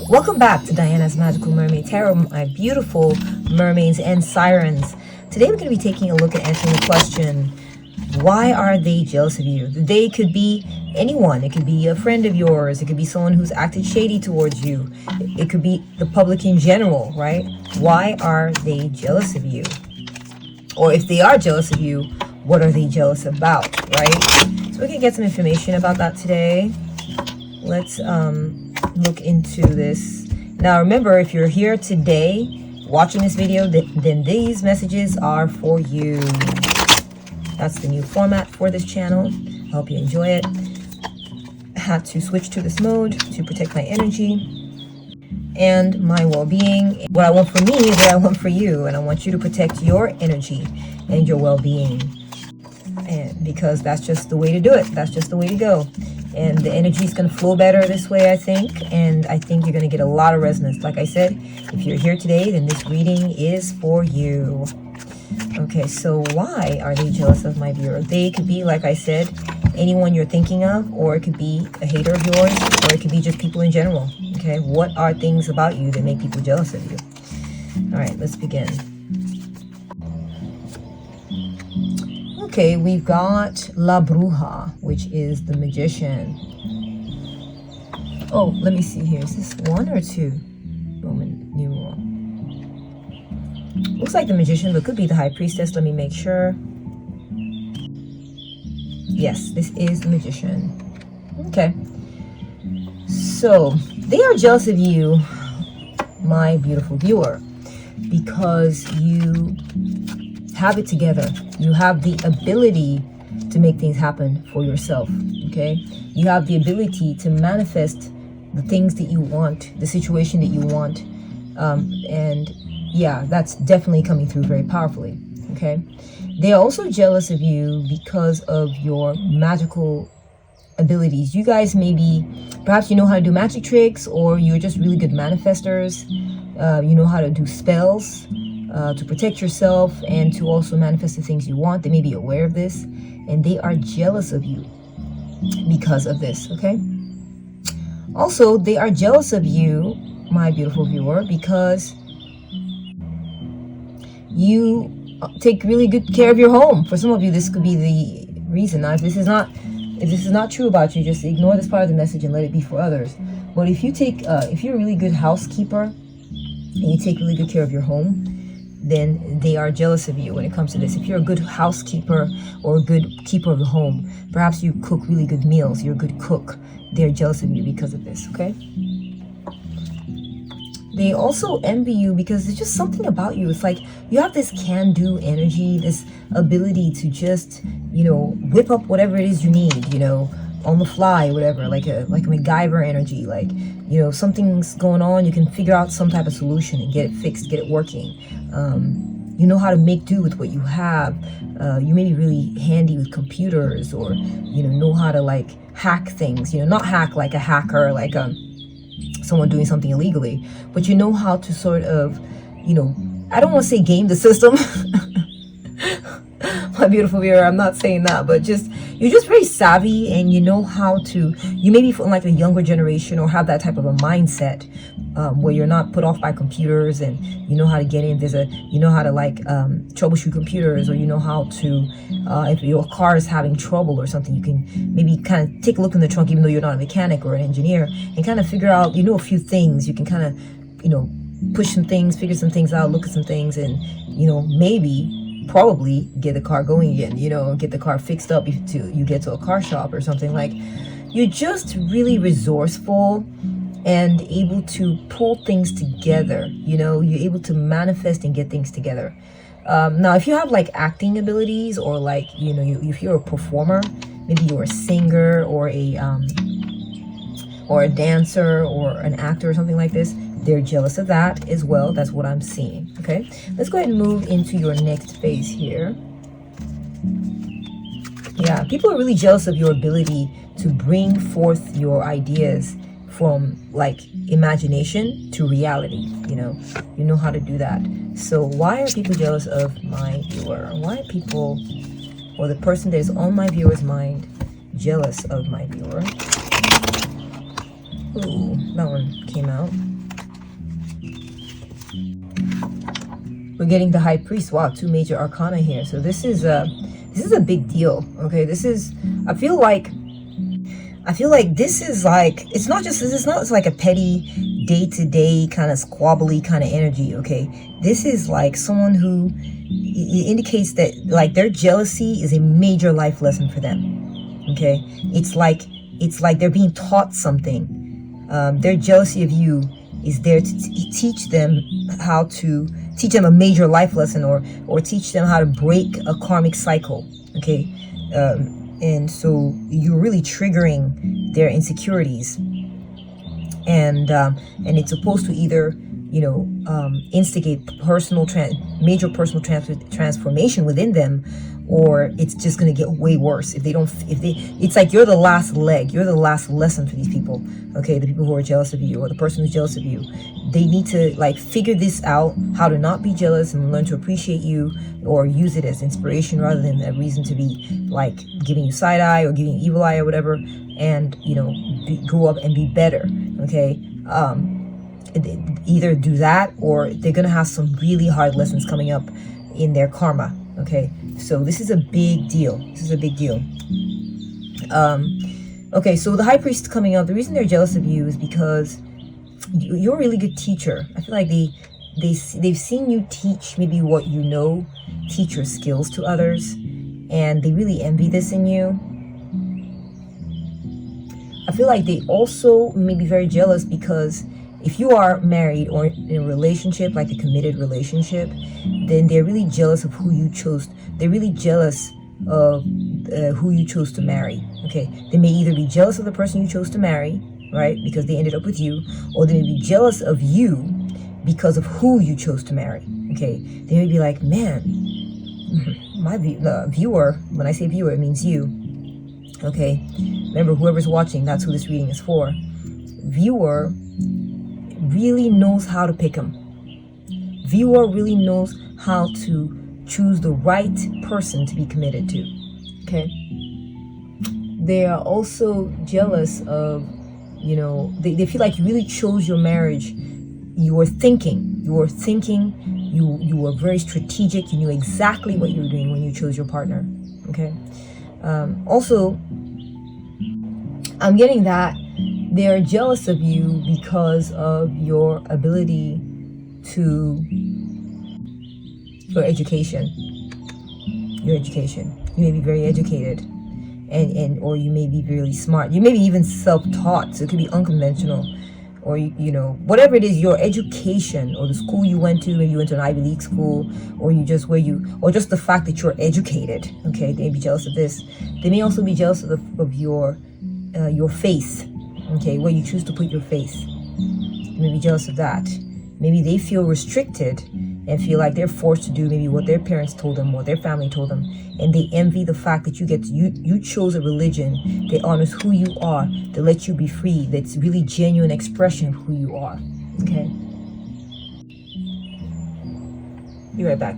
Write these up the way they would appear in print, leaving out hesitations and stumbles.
Welcome back to Diana's Magical Mermaid Tarot, my beautiful mermaids and sirens. Today we're going to be taking a look at answering the question, why are they jealous of you? They could be anyone. It could be a friend of yours. It could be someone who's acted shady towards you. It could be the public in general, right? Why are they jealous of you? Or if they are jealous of you, what are they jealous about, right? So we can get some information about that today. Let's look into this. Now remember, if you're here today watching this video, then these messages are for you. That's the new format for this channel. I hope you enjoy it. I had to switch to this mode to protect my energy and my well-being. What I want for me is what I want for you, and I want you to protect your energy and your well-being, and because that's just the way to do it. That's just the way to go. And the energy is going to flow better this way, I think. And I think you're going to get a lot of resonance. Like I said, if you're here today, then this reading is for you. Okay, so why are they jealous of my viewer? They could be, like I said, anyone you're thinking of, or it could be a hater of yours, or it could be just people in general. Okay, what are things about you that make people jealous of you? All right, let's begin. Okay, we've got La Bruja, which is the magician. Oh, let me see here. Is this 1 or 2? Roman numeral. Looks like the magician, but could be the high priestess. Let me make sure. Yes, this is the magician. Okay. So, they are jealous of you, my beautiful viewer, because you have it together. You have the ability to make things happen for yourself. Okay, you have the ability to manifest the things that you want, the situation that you want, and yeah, that's definitely coming through very powerfully. Okay, they are also jealous of you because of your magical abilities. You guys maybe, perhaps you know how to do magic tricks, or you're just really good manifestors. You know how to do spells to protect yourself and to also manifest the things you want. They may be aware of this, and they are jealous of you because of this. Okay, also they are jealous of you, my beautiful viewer, because you take really good care of your home. For some of you, this could be the reason. Now, if this is not true about you, just ignore this part of the message and let it be for others. But if you're a really good housekeeper and you take really good care of your home, then they are jealous of you when it comes to this. If you're a good housekeeper or a good keeper of the home, perhaps you cook really good meals, you're a good cook, they're jealous of you because of this. Okay, they also envy you because there's just something about you. It's like you have this can-do energy, this ability to just, whip up whatever it is you need, on the fly, whatever, like a MacGyver energy. Like, something's going on, you can figure out some type of solution and get it fixed, get it working. You know how to make do with what you have. You may be really handy with computers, or know how to like hack things. Not hack like a hacker, like someone doing something illegally, but you know how to sort of, I don't want to say game the system. My beautiful viewer, I'm not saying that, but you're just very savvy, and you know how to, you maybe from like a younger generation, or have that type of a mindset where you're not put off by computers, and you know how to get in. You know how to like troubleshoot computers, or you know how to, if your car is having trouble or something, you can maybe kind of take a look in the trunk, even though you're not a mechanic or an engineer, and kind of figure out, a few things. You can kind of, push some things, figure some things out, look at some things, and, probably get the car going again, get the car fixed up till you get to a car shop or something. Like, you're just really resourceful and able to pull things together. You're able to manifest and get things together. Now, if you have like acting abilities, or like, if you're a performer, maybe you're a singer, or a dancer, or an actor, or something like this, they're jealous of that as well. That's what I'm seeing. Okay, let's go ahead and move into your next phase here. Yeah, people are really jealous of your ability to bring forth your ideas from like imagination to reality. You know how to do that. So why are people jealous of my viewer? Why are people, or the person that is on my viewer's mind, jealous of my viewer? Ooh, that one came out. we're getting the High Priest. Wow, 2 major arcana here. So this is a big deal. Okay, this is, I feel like this is like, it's not it's like a petty day-to-day kind of squabbly kind of energy. Okay, this is like someone who, it indicates that like their jealousy is a major life lesson for them. Okay, it's like they're being taught something. Their jealousy of you is there to teach them a major life lesson, or teach them how to break a karmic cycle. Okay, and so you're really triggering their insecurities, and it's supposed to either, you know, instigate major personal transformation within them, or it's just going to get way worse it's like you're the last leg, you're the last lesson for these people. Okay, the people who are jealous of you, or the person who's jealous of you, they need to like figure this out, how to not be jealous and learn to appreciate you, or use it as inspiration rather than a reason to be like giving you side eye or giving you evil eye or whatever, and you know, grow up and be better. Okay, either do that, or they're gonna have some really hard lessons coming up in their karma. Okay, so this is a big deal. Okay, so the High Priest coming up, the reason they're jealous of you is because you're a really good teacher. I feel like they've seen you teach maybe what you know, teach your skills to others, and they really envy this in you. I feel like they also may be very jealous because if you are married or in a relationship, like a committed relationship, then they're really jealous of who you chose. They're really jealous of who you chose to marry. Okay, they may either be jealous of the person you chose to marry, right, because they ended up with you, or they may be jealous of you because of who you chose to marry. Okay, they may be like, man, the viewer, when I say viewer, it means you. Okay, remember, whoever's watching, that's who this reading is for. Viewer really knows how to pick them. Viewer really knows how to choose the right person to be committed to. Okay, they are also jealous of, you know, they feel like you really chose your marriage. You were thinking, you were very strategic. You knew exactly what you were doing when you chose your partner. Okay, also I'm getting that they're jealous of you because of your ability to, your education. You may be very educated, and or you may be really smart. You may be even self-taught, so it could be unconventional, or you know, whatever it is, your education or the school you went to. Maybe you went to an Ivy League school, or you just or just the fact that you're educated. Okay, they may be jealous of this. They may also be jealous of your faith. Okay, where you choose to put your faith. You may be jealous of that. Maybe they feel restricted and feel like they're forced to do maybe what their parents told them or their family told them, and they envy the fact that you chose a religion that honors who you are, that lets you be free, that's really genuine expression of who you are. Okay, be right back.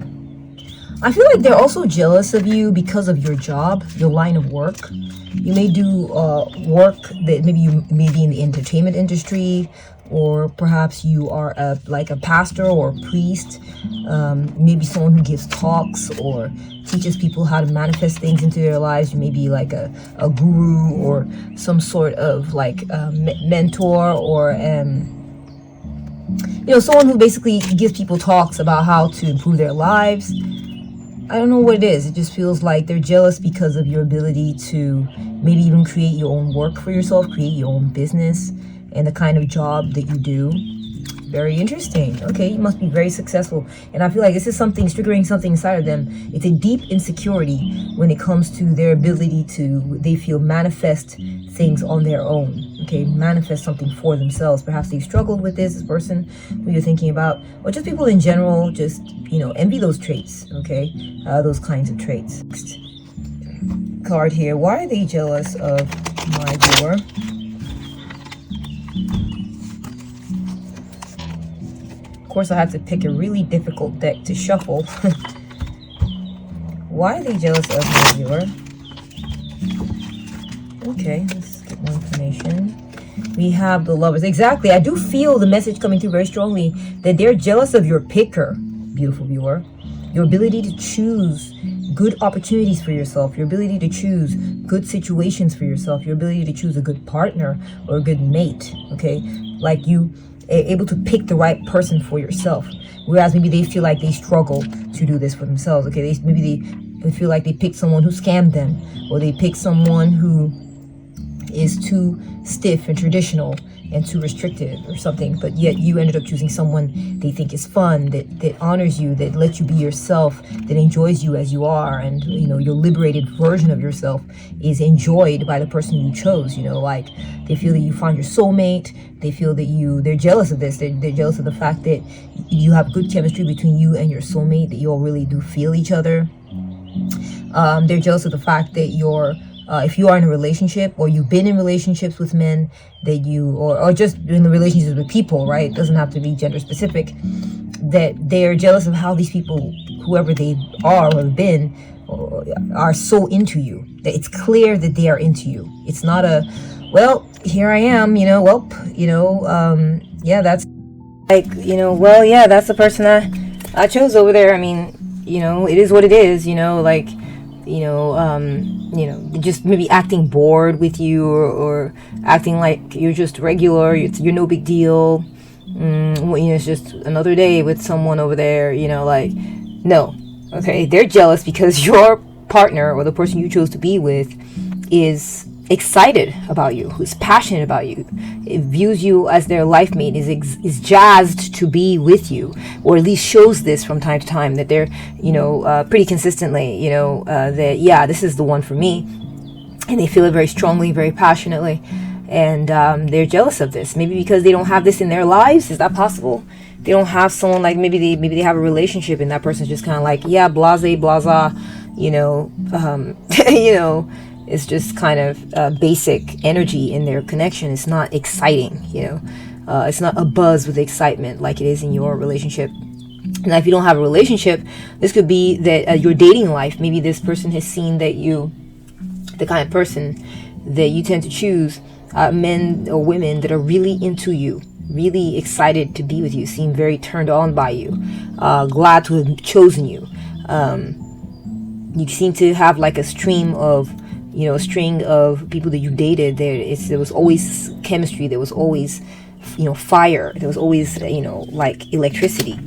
I feel like they're also jealous of you because of your job, your line of work. You may do work that maybe you may be in the entertainment industry, or perhaps you are like a pastor or a priest, maybe someone who gives talks or teaches people how to manifest things into their lives. You may be like a guru or some sort of like mentor, or you know, someone who basically gives people talks about how to improve their lives. I don't know what it is. It just feels like they're jealous because of your ability to maybe even create your own work for yourself, create your own business, and the kind of job that you do. Very interesting. Okay, you must be very successful. And I feel like this is triggering something inside of them. It's a deep insecurity when it comes to their ability to, they feel, manifest things on their own. Okay, manifest something for themselves. Perhaps they've struggled with this person who you're thinking about, or just people in general, just, you know, envy those traits. Okay, those kinds of traits. Next card here. Why are they jealous of my viewer? Of course, I had to pick a really difficult deck to shuffle. Why are they jealous of my viewer? Okay, let's get more information. We have the Lovers. Exactly. I do feel the message coming through very strongly that they're jealous of your picker. beautiful viewer, your ability to choose good opportunities for yourself, your ability to choose good situations for yourself, your ability to choose a good partner or a good mate, okay? Like you able to pick the right person for yourself. Whereas maybe they feel like they struggle to do this for themselves, okay? Maybe they feel like they picked someone who scammed them, or they picked someone who is too stiff and traditional and too restrictive or something, but yet you ended up choosing someone they think is fun, that honors you, that lets you be yourself, that enjoys you as you are, and your liberated version of yourself is enjoyed by the person you chose. Like they feel that you found your soulmate, they feel that they're jealous of this, they're jealous of the fact that you have good chemistry between you and your soulmate, that you all really do feel each other. They're jealous of the fact that if you are in a relationship, or you've been in relationships with men, that or just in the relationships with people, right? It doesn't have to be gender specific, that they're jealous of how these people, whoever they are or have been, are so into you, that it's clear that they are into you. It's not well, here I am, yeah, that's like, that's the person I chose over there. I mean, it is what it is, like, just maybe acting bored with you, or acting like you're just regular, you're no big deal. It's just another day with someone over there, like, no. Okay, they're jealous because your partner, or the person you chose to be with, is excited about you, who's passionate about you, it views you as their life mate, is jazzed to be with you, or at least shows this from time to time, that they're pretty consistently that, yeah, this is the one for me, and they feel it very strongly, very passionately, and they're jealous of this, maybe because they don't have this in their lives. Is that possible? They don't have someone, like maybe they have a relationship and that person's just kind of like, yeah, blase blaza, it's just kind of basic energy in their connection. It's not exciting, it's not a buzz with excitement like it is in your relationship. Now, if you don't have a relationship, this could be that your dating life, maybe this person has seen that the kind of person that you tend to choose, men or women that are really into you, really excited to be with you, seem very turned on by you, glad to have chosen you. You seem to have like a string of people that you dated. There was always chemistry. There was always, fire. There was always, like electricity.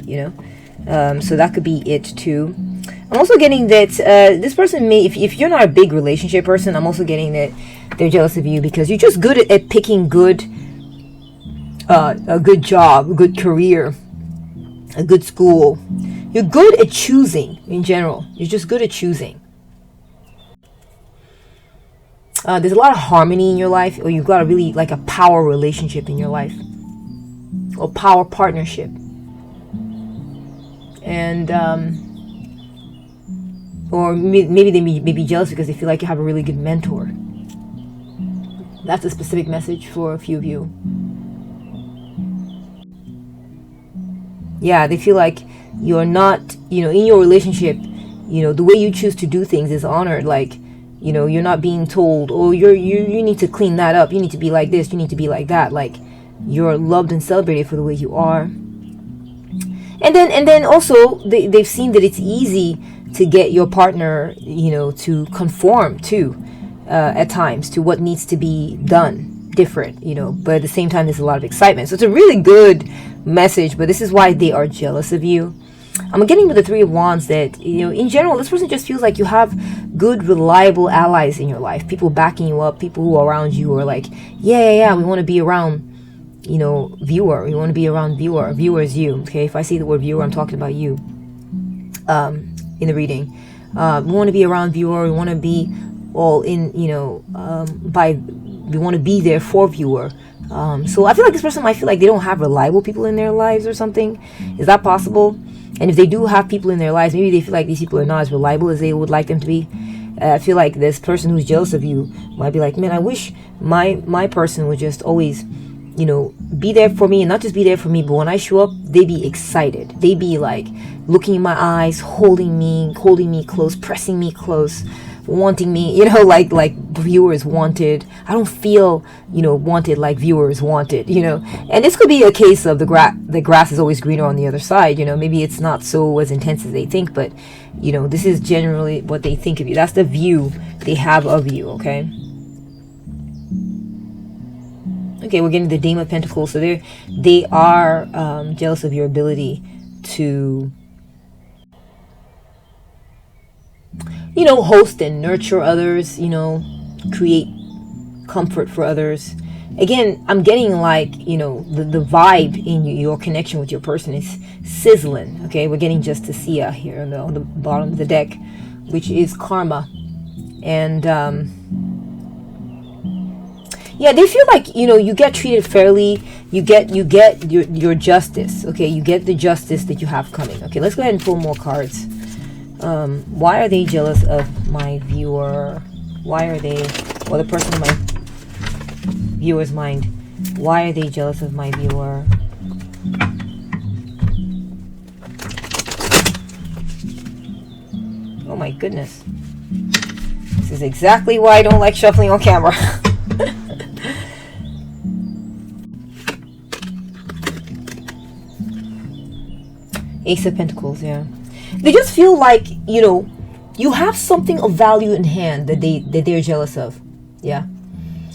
So that could be it too. I'm also getting that this person may, if you're not a big relationship person, I'm also getting that they're jealous of you because you're just good at picking a good job, a good career, a good school. You're good at choosing in general. You're just good at choosing. There's a lot of harmony in your life, or you've got a really like a power relationship in your life, or power partnership. And or maybe they may be jealous because they feel like you have a really good mentor. That's a specific message for a few of you. Yeah, they feel like you're not, in your relationship, the way you choose to do things is honored. Like, you're not being told, oh, you need to clean that up. You need to be like this. You need to be like that. Like, you're loved and celebrated for the way you are. And then also they've seen that it's easy to get your partner, to conform to, at times, to what needs to be done different, but at the same time, there's a lot of excitement. So it's a really good message, but this is why they are jealous of you. I'm getting with the Three of Wands that, in general, this person just feels like you have good, reliable allies in your life. People backing you up, people who are around you are like, yeah, we want to be around, viewer. We want to be around viewer. Viewer is you, okay? If I say the word viewer, I'm talking about you in the reading. We want to be around viewer. We want to be all in, we want to be there for viewer. So I feel like this person might feel like they don't have reliable people in their lives or something. Is that possible? And if they do have people in their lives, maybe they feel like these people are not as reliable as they would like them to be. I feel like this person who's jealous of you might be like, man, I wish my person would just always, be there for me, and not just be there for me, but when I show up, they be excited. They be like looking in my eyes, holding me close, pressing me close, wanting me, like viewers wanted. I don't feel, wanted like viewers wanted, and this could be a case of the grass is always greener on the other side. Maybe it's not so as intense as they think, but this is generally what they think of you. That's the view they have of you. Okay, we're getting the Dame of Pentacles. So they are jealous of your ability to host and nurture others, create comfort for others. Again, I'm getting like, the vibe in your connection with your person is sizzling. Okay, we're getting Justicia here on the bottom of the deck, which is karma. And yeah, they feel like, you get treated fairly. You get your justice. Okay, you get the justice that you have coming. Okay, let's go ahead and pull more cards. Why are they jealous of my viewer? Why are they, the person in my viewer's mind, why are they jealous of my viewer? Oh my goodness. This is exactly why I don't like shuffling on camera. Ace of Pentacles, yeah. They just feel like, you have something of value in hand that they're jealous of. Yeah.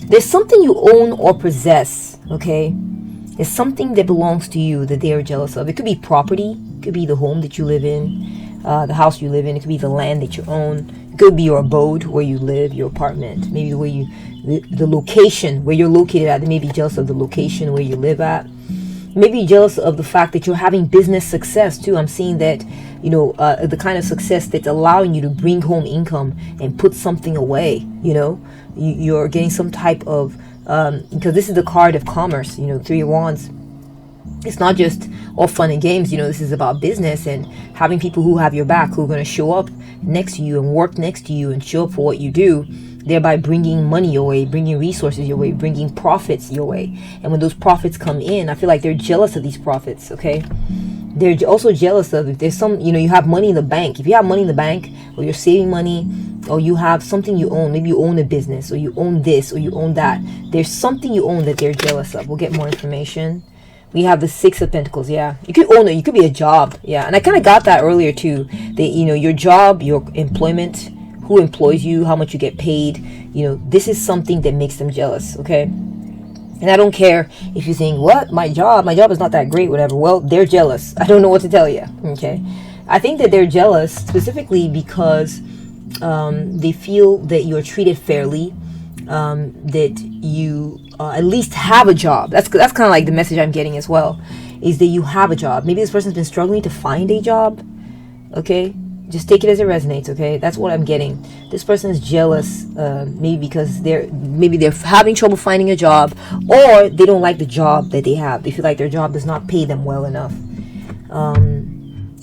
There's something you own or possess, okay? There's something that belongs to you that they are jealous of. It could be property. It could be the home that you live in, the house you live in. It could be the land that you own. It could be your abode, where you live, your apartment. Maybe the location where you're located at. They may be jealous of the location where you live at. Maybe jealous of the fact that you're having business success too. I'm seeing that, the kind of success that's allowing you to bring home income and put something away. You're getting some type of, because this is the card of commerce, Three of Wands. It's not just all fun and games. This is about business and having people who have your back, who are going to show up next to you and work next to you and show up for what you do, thereby bringing money your way, bringing resources your way, bringing profits your way. And when those profits come in, I feel like they're jealous of these profits, okay? They're also jealous of, if there's some, you have money in the bank. If you have money in the bank, or you're saving money, or you have something you own, maybe you own a business, or you own this, or you own that. There's something you own that they're jealous of. We'll get more information. We have the Six of Pentacles, yeah. You could own it. You could be a job, yeah. And I kind of got that earlier too. That, your job, your employment, who employs you, how much you get paid, this is something that makes them jealous, okay? And I don't care if you think, what, my job is not that great, whatever. Well, they're jealous. I don't know what to tell you, okay? I think that they're jealous specifically because they feel that you're treated fairly, that you at least have a job. That's kind of like the message I'm getting as well, is that you have a job. Maybe this person's been struggling to find a job, okay? Just take it as it resonates, okay? That's what I'm getting. This person is jealous, maybe because they're having trouble finding a job, or they don't like the job that they have. They feel like their job does not pay them well enough.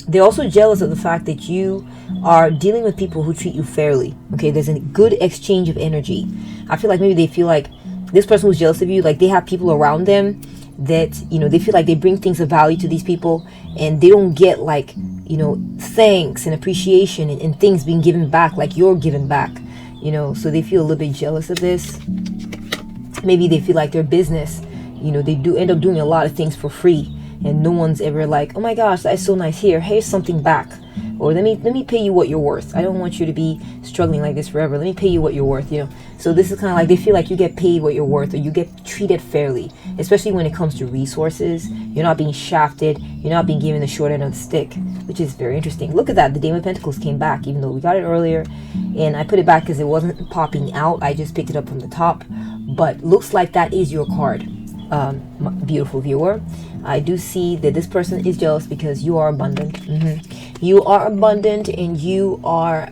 They're also jealous of the fact that you are dealing with people who treat you fairly, okay? There's a good exchange of energy. I feel like maybe they feel like this person who's jealous of you, like they have people around them that, they feel like they bring things of value to these people, and they don't get like, thanks and appreciation and things being given back like you're given back, so they feel a little bit jealous of this. Maybe they feel like their business, they do end up doing a lot of things for free, and no one's ever like, oh my gosh, that's so nice, here's something back, or let me pay you what you're worth. I don't want you to be struggling like this forever. Let me pay you what you're worth. So this is kind of like they feel like you get paid what you're worth, or you get treated fairly, especially when it comes to resources. You're not being shafted. You're not being given the short end of the stick, which is very interesting. Look at that. The Dame of Pentacles came back, even though we got it earlier, and I put it back because it wasn't popping out. I just picked it up from the top, but looks like that is your card, beautiful viewer. I do see that this person is jealous because you are abundant. You are abundant, and you are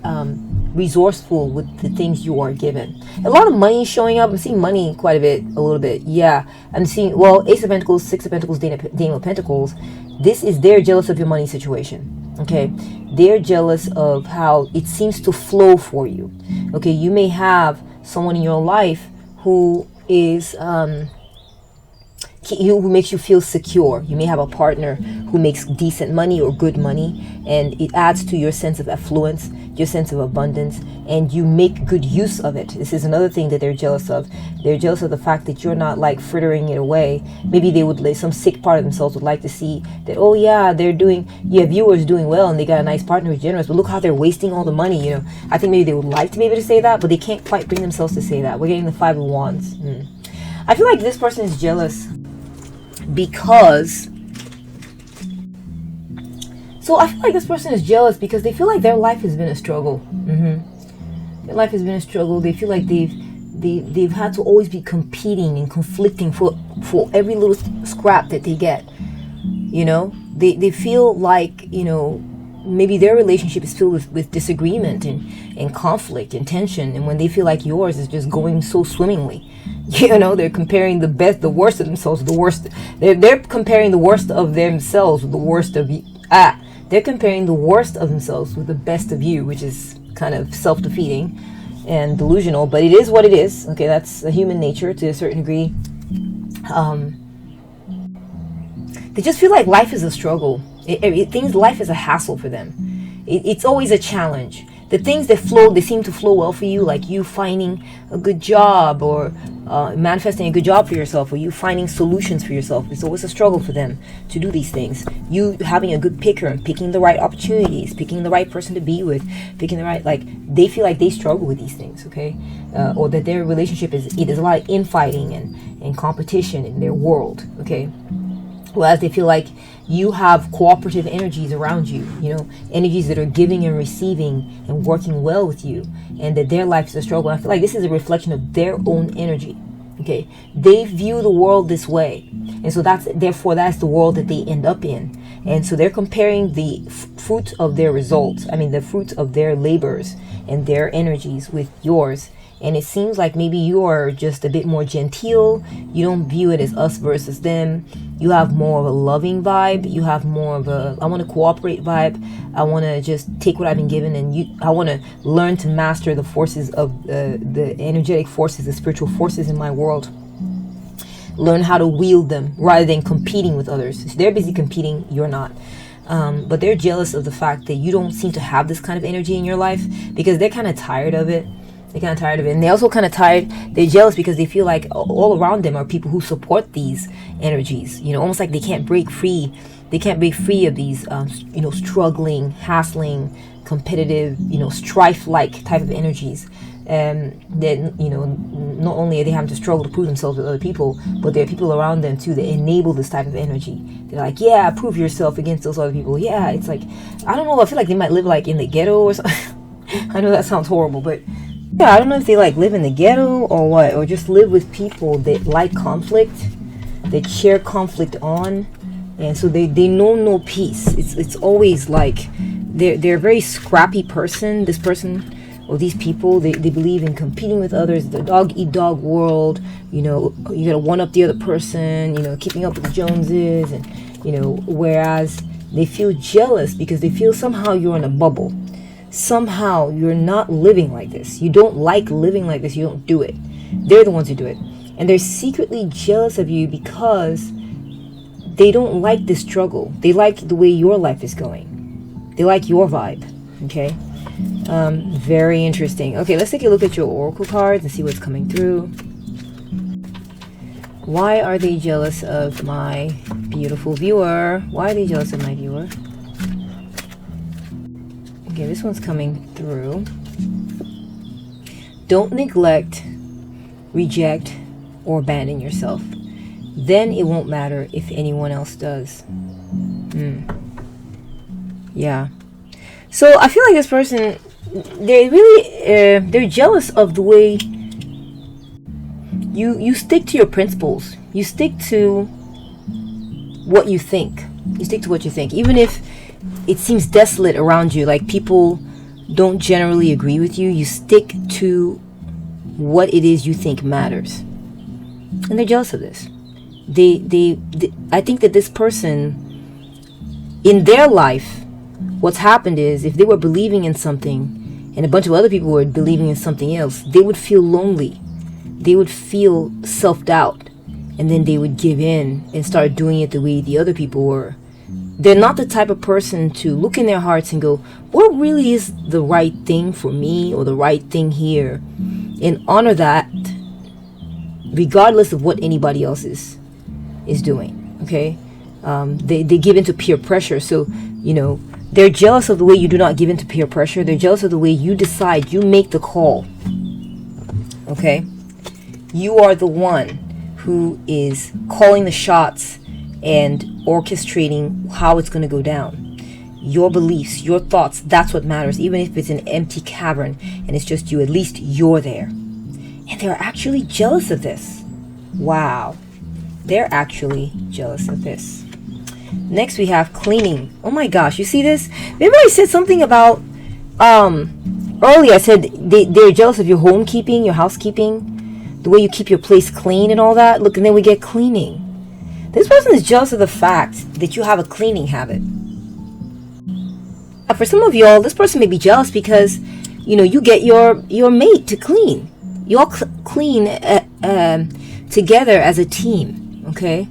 resourceful with the things you are given. A lot of money is showing up. I'm seeing money quite a little bit. Yeah, I'm seeing, Ace of Pentacles, Six of Pentacles, Dame of Pentacles. They're jealous of your money situation. Okay, they're jealous of how it seems to flow for you. Okay, you may have someone in your life who is who makes you feel secure. You may have a partner who makes decent money or good money, and it adds to your sense of affluence, your sense of abundance, and you make good use of it. This is another thing that they're jealous of. They're jealous of the fact that you're not like frittering it away. Maybe they would, some sick part of themselves would like to see that, oh yeah, viewers doing well and they got a nice partner who's generous, but look how they're wasting all the money, you know. I think maybe they would like to be able to say that, but they can't quite bring themselves to say that. We're getting the Five of Wands. I feel like this person is jealous because they feel like their life has been a struggle. Their life has been a struggle. They feel like they've had to always be competing and conflicting for every little scrap that they get. You know, they feel like, you know, maybe their relationship is filled with disagreement and conflict and tension, and when they feel like yours is just going so swimmingly. You know, they're comparing the worst of themselves, they're comparing the worst of themselves with the worst of you. They're comparing the worst of themselves with the best of you, which is kind of self-defeating and delusional, but it is what it is. Okay, that's a human nature to a certain degree. They just feel like life is a struggle. Life is a hassle for them. It's always a challenge. The things that they seem to flow well for you, like you finding a good job or manifesting a good job for yourself, or you finding solutions for yourself. It's always a struggle for them to do these things. You having a good picker and picking the right opportunities, picking the right person to be with, picking the right, they feel like they struggle with these things, okay? Or that their relationship there's a lot of infighting and competition in their world, okay? Whereas they feel like you have cooperative energies around you, you know, energies that are giving and receiving and working well with you, and that their life is a struggle. I feel like this is a reflection of their own energy, okay? They view the world this way, and so that's the world that they end up in. And so they're comparing the fruit of their results, the fruit of their labors and their energies with yours. And it seems like maybe you are just a bit more genteel. You don't view it as us versus them. You have more of a loving vibe. You have more of a, I want to cooperate vibe. I want to just take what I've been given, and I want to learn to master the forces of the energetic forces, the spiritual forces in my world. Learn how to wield them rather than competing with others. If they're busy competing, you're not. But they're jealous of the fact that you don't seem to have this kind of energy in your life, because they're kind of tired of it. And they're also kind of tired. They're jealous because they feel like all around them are people who support these energies. You know, almost like they can't break free. They can't break free of these, struggling, hassling, competitive, strife-like type of energies. That, not only are they having to struggle to prove themselves with other people, but there are people around them too that enable this type of energy. They're like, yeah, prove yourself against those other people. Yeah, it's like, I don't know. I feel like they might live like in the ghetto or something. I know that sounds horrible, but yeah, I don't know if they like live in the ghetto or what, or just live with people that like conflict, that share conflict on, and so they know no peace. It's always like they're a very scrappy person. This person or these people, they believe in competing with others. The dog eat dog world. You know, you gotta one up the other person. You know, keeping up with the Joneses, and whereas they feel jealous because they feel somehow you're in a bubble. Somehow you're not living like this. You don't like living like this. You don't do it. They're the ones who do it. And they're secretly jealous of you because they don't like this struggle. They like the way your life is going. They like your vibe. Okay? Very interesting. Okay, let's take a look at your oracle cards and see what's coming through. Why are they jealous of my beautiful viewer? Why are they jealous of my viewer? Okay, this one's coming through. Don't neglect, reject, or abandon yourself. Then it won't matter if anyone else does. Yeah. So I feel like this person, they're jealous of the way you stick to your principles. You stick to what you think. Even if it seems desolate around you, like people don't generally agree with you, you stick to what it is you think matters. And they're jealous of this. I think that this person, in their life, what's happened is, if they were believing in something and a bunch of other people were believing in something else, they would feel lonely. They would feel self-doubt. and then they would give in and start doing it the way the other people were. They're not the type of person to look in their hearts and go, what really is the right thing for me, or the right thing here, and honor that regardless of what anybody else is doing. Okay, they give into peer pressure. So they're jealous of the way you do not give into peer pressure. They're jealous of the way you decide, you make the call. Okay, you are the one who is calling the shots and orchestrating how it's going to go down. Your beliefs, your thoughts, that's what matters. Even if it's an empty cavern and it's just you, at least you're there. And they're actually jealous of this. Wow. They're actually jealous of this. Next we have cleaning. Oh my gosh, you see this? Remember I said something about earlier I said they're jealous of your homekeeping, your housekeeping, the way you keep your place clean and all that. Look, and then we get cleaning. This person is jealous of the fact that you have a cleaning habit. For some of y'all, this person may be jealous because you get your mate to clean. You all clean together as a team, okay?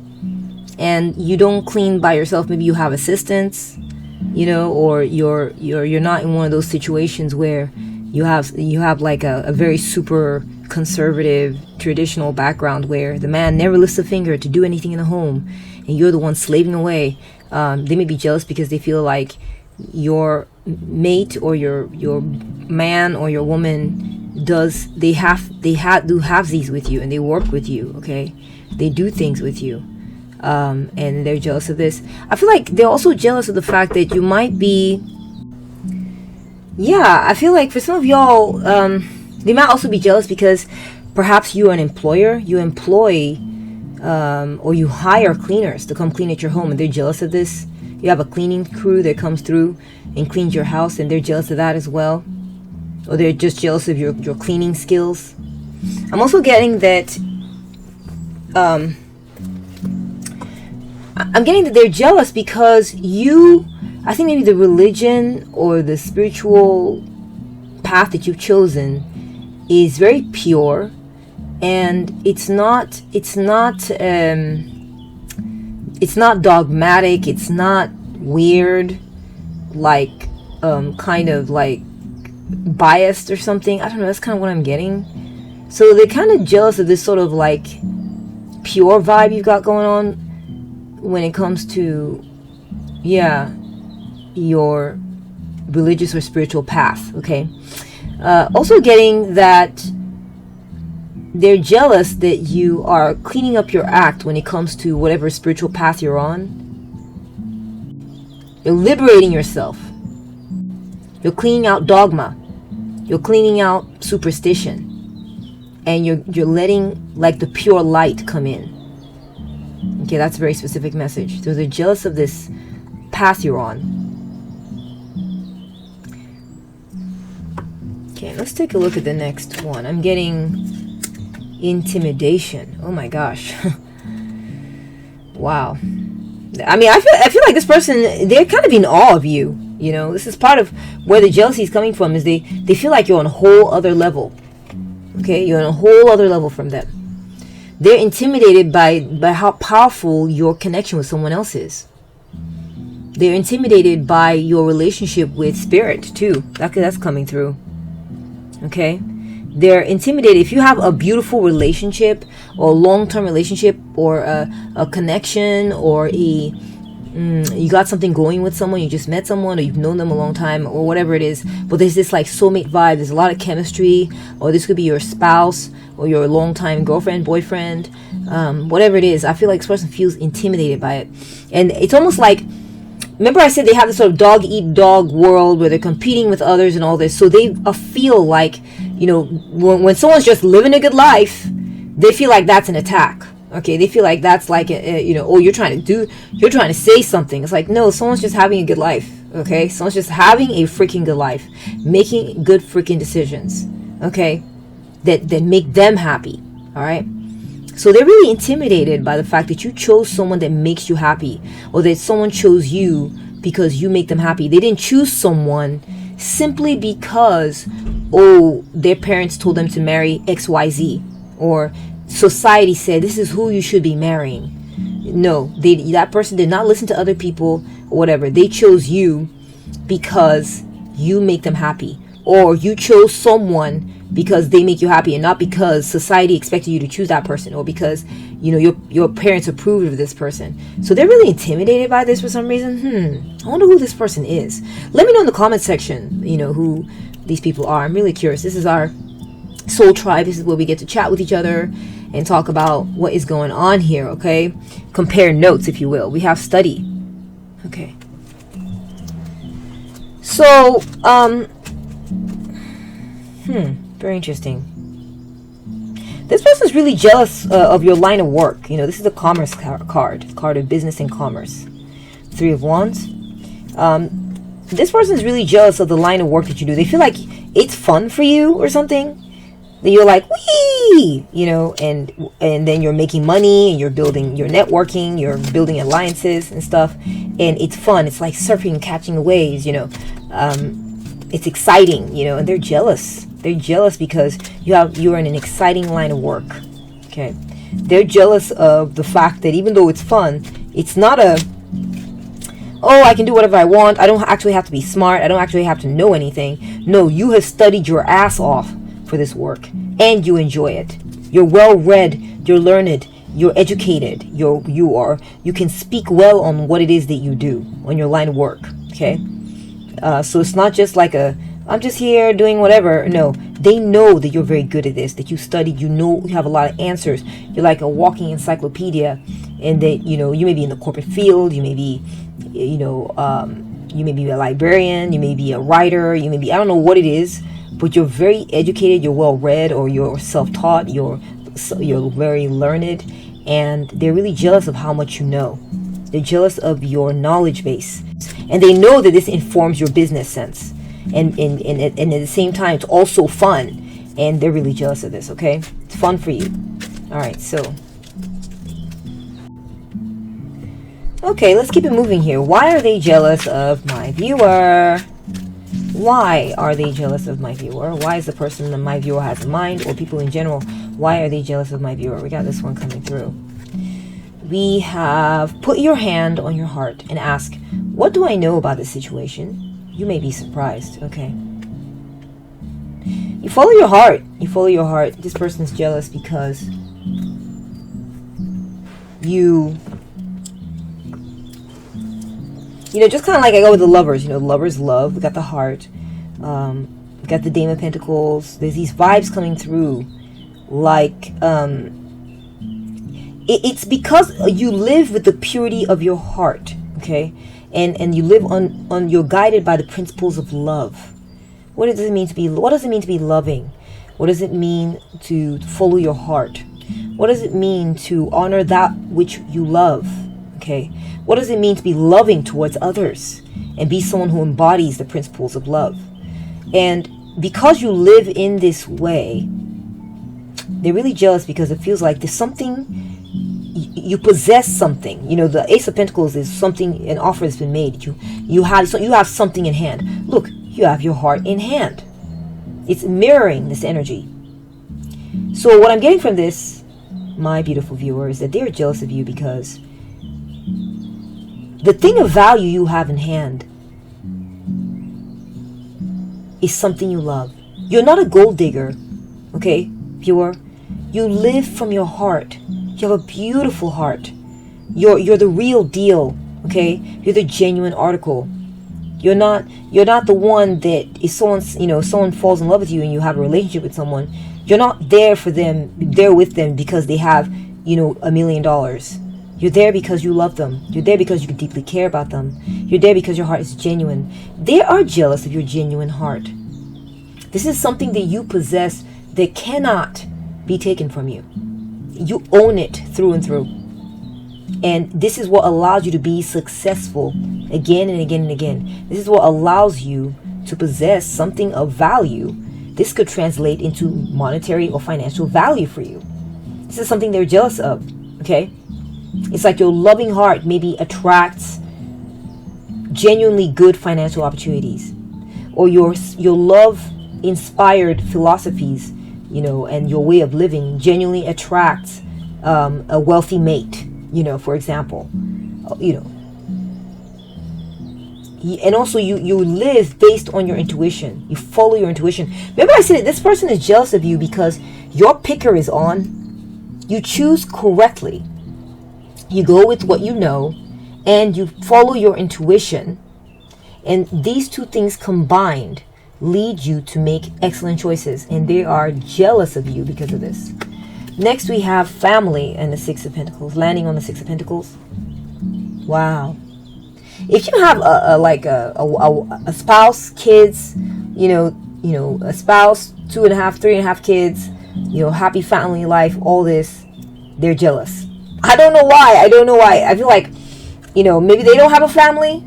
And you don't clean by yourself. Maybe you have assistants, or you're not in one of those situations where you have like a very super conservative traditional background where the man never lifts a finger to do anything in the home, and you're the one slaving away. They may be jealous because they feel like your mate or your man or your woman do halvesies with you, and they work with you. Okay, they do things with you. And they're jealous of this. I feel like they're also jealous of the fact that you might be, I feel like for some of y'all, they might also be jealous because perhaps you're an employer, you employ or you hire cleaners to come clean at your home, and they're jealous of this. You have a cleaning crew that comes through and cleans your house, and they're jealous of that as well. Or they're just jealous of your cleaning skills. I'm also getting that I'm getting that they're jealous because I think maybe the religion or the spiritual path that you've chosen is very pure, and it's not dogmatic, it's not weird, like kind of like biased or something. I don't know, that's kind of what I'm getting. So they're kind of jealous of this sort of like pure vibe you've got going on when it comes to your religious or spiritual path. Okay, also getting that they're jealous that you are cleaning up your act when it comes to whatever spiritual path you're on. You're liberating yourself. You're cleaning out dogma. You're cleaning out superstition. And you're letting like the pure light come in. Okay, that's a very specific message. So they're jealous of this path you're on. Okay, let's take a look at the next one. I'm getting intimidation. Oh my gosh. Wow. I mean, I feel like this person, they're kind of in awe of you. This is part of where the jealousy is coming from, is they feel like you're on a whole other level. Okay, you're on a whole other level from them. They're intimidated by how powerful your connection with someone else is. They're intimidated by your relationship with spirit too. That's coming through. Okay, they're intimidated if you have a beautiful relationship or a long-term relationship or a connection or you got something going with someone, you just met someone or you've known them a long time or whatever it is, but there's this like soulmate vibe, there's a lot of chemistry, or this could be your spouse or your long-time girlfriend, boyfriend, whatever it is. I feel like this person feels intimidated by it. And it's almost like, remember I said they have this sort of dog-eat-dog world where they're competing with others and all this, so they feel like, when someone's just living a good life, they feel like that's an attack. Okay, they feel like that's like you're trying to say something. It's like, no, someone's just having a good life. Okay, someone's just having a freaking good life, making good freaking decisions. Okay, that make them happy. All right, so they're really intimidated by the fact that you chose someone that makes you happy, or that someone chose you because you make them happy. They didn't choose someone simply because their parents told them to marry XYZ, or society said this is who you should be marrying. No, that person did not listen to other people or whatever. They chose you because you make them happy, or you chose someone because they make you happy, and not because society expected you to choose that person, or because your parents approved of this person. So they're really intimidated by this for some reason. I wonder who this person is. Let me know in the comment section who these people are. I'm really curious. This is our soul tribe. This is where we get to chat with each other and talk about what is going on here. Okay, compare notes, if you will. We have study. Okay, so very interesting. This person's really jealous of your line of work. This is a commerce card of business and commerce. 3 of Wands. This person's really jealous of the line of work that you do. They feel like it's fun for you or something. That you're like, wee, and then you're making money and you're building your networking, you're building alliances and stuff, and it's fun. It's like surfing and catching the waves. It's exciting, and they're jealous. They're jealous because you're in an exciting line of work. Okay, they're jealous of the fact that even though it's fun, it's not I can do whatever I want. I don't actually have to be smart. I don't actually have to know anything. No, you have studied your ass off for this work and you enjoy it. You're well read, you're learned, you're educated, you can speak well on what it is that you do on your line of work. Okay, so it's not just like I'm just here doing whatever. No, they know that you're very good at this, that you studied, you have a lot of answers. You're like a walking encyclopedia, and that you may be in the corporate field, you may be you may be a librarian, you may be a writer, you may be, I don't know what it is, but you're very educated, you're well read, or you're self-taught, you're very learned, and they're really jealous of how much you know. They're jealous of your knowledge base, and they know that this informs your business sense, and at the same time it's also fun, and they're really jealous of this. Okay, it's fun for you. All right, so okay, let's keep it moving here. Why are they jealous of my viewer? Why are they jealous of my viewer? Why is the person that my viewer has in mind, or people in general, why are they jealous of my viewer? We got this one coming through. We have put your hand on your heart and ask, what do I know about this situation? You may be surprised. Okay. You follow your heart. You follow your heart. This person's jealous because just kind of like I go with the lovers. Lovers love. We got the heart. We got the Dame of Pentacles. There's these vibes coming through. Like, it's because you live with the purity of your heart. Okay? And you live you're guided by the principles of love. What does it mean to be loving? What does it mean to follow your heart? What does it mean to honor that which you love? Okay, what does it mean to be loving towards others and be someone who embodies the principles of love? And because you live in this way, they're really jealous because it feels like there's something, you possess something. The Ace of Pentacles is something, an offer that's been made. You have something in hand. Look, you have your heart in hand. It's mirroring this energy. So what I'm getting from this, my beautiful viewer, is that they're jealous of you because the thing of value you have in hand is something you love. You're not a gold digger, okay, viewer? You live from your heart. You have a beautiful heart. You're the real deal, okay? You're the genuine article. You're not the one that is someone falls in love with you and you have a relationship with someone. You're not there for them, there with them because they have, $1 million. You're there because you love them. You're there because you deeply care about them. You're there because your heart is genuine. They are jealous of your genuine heart. This is something that you possess that cannot be taken from you. You own it through and through. And this is what allows you to be successful again and again and again. This is what allows you to possess something of value. This could translate into monetary or financial value for you. This is something they're jealous of, okay? It's like your loving heart maybe attracts genuinely good financial opportunities, or your love-inspired philosophies and your way of living genuinely attracts a wealthy mate, for example, you know. And also you live based on your intuition. You follow your intuition. Remember I said that this person is jealous of you because your picker is on. You choose correctly. You go with what you know and you follow your intuition. And these two things combined lead you to make excellent choices. And they are jealous of you because of this. Next we have family and the Six of Pentacles. Landing on the Six of Pentacles. Wow. If you have a spouse, kids, a spouse, 2.5, 3.5 kids, happy family life, all this, they're jealous. I don't know why. I feel like, maybe they don't have a family,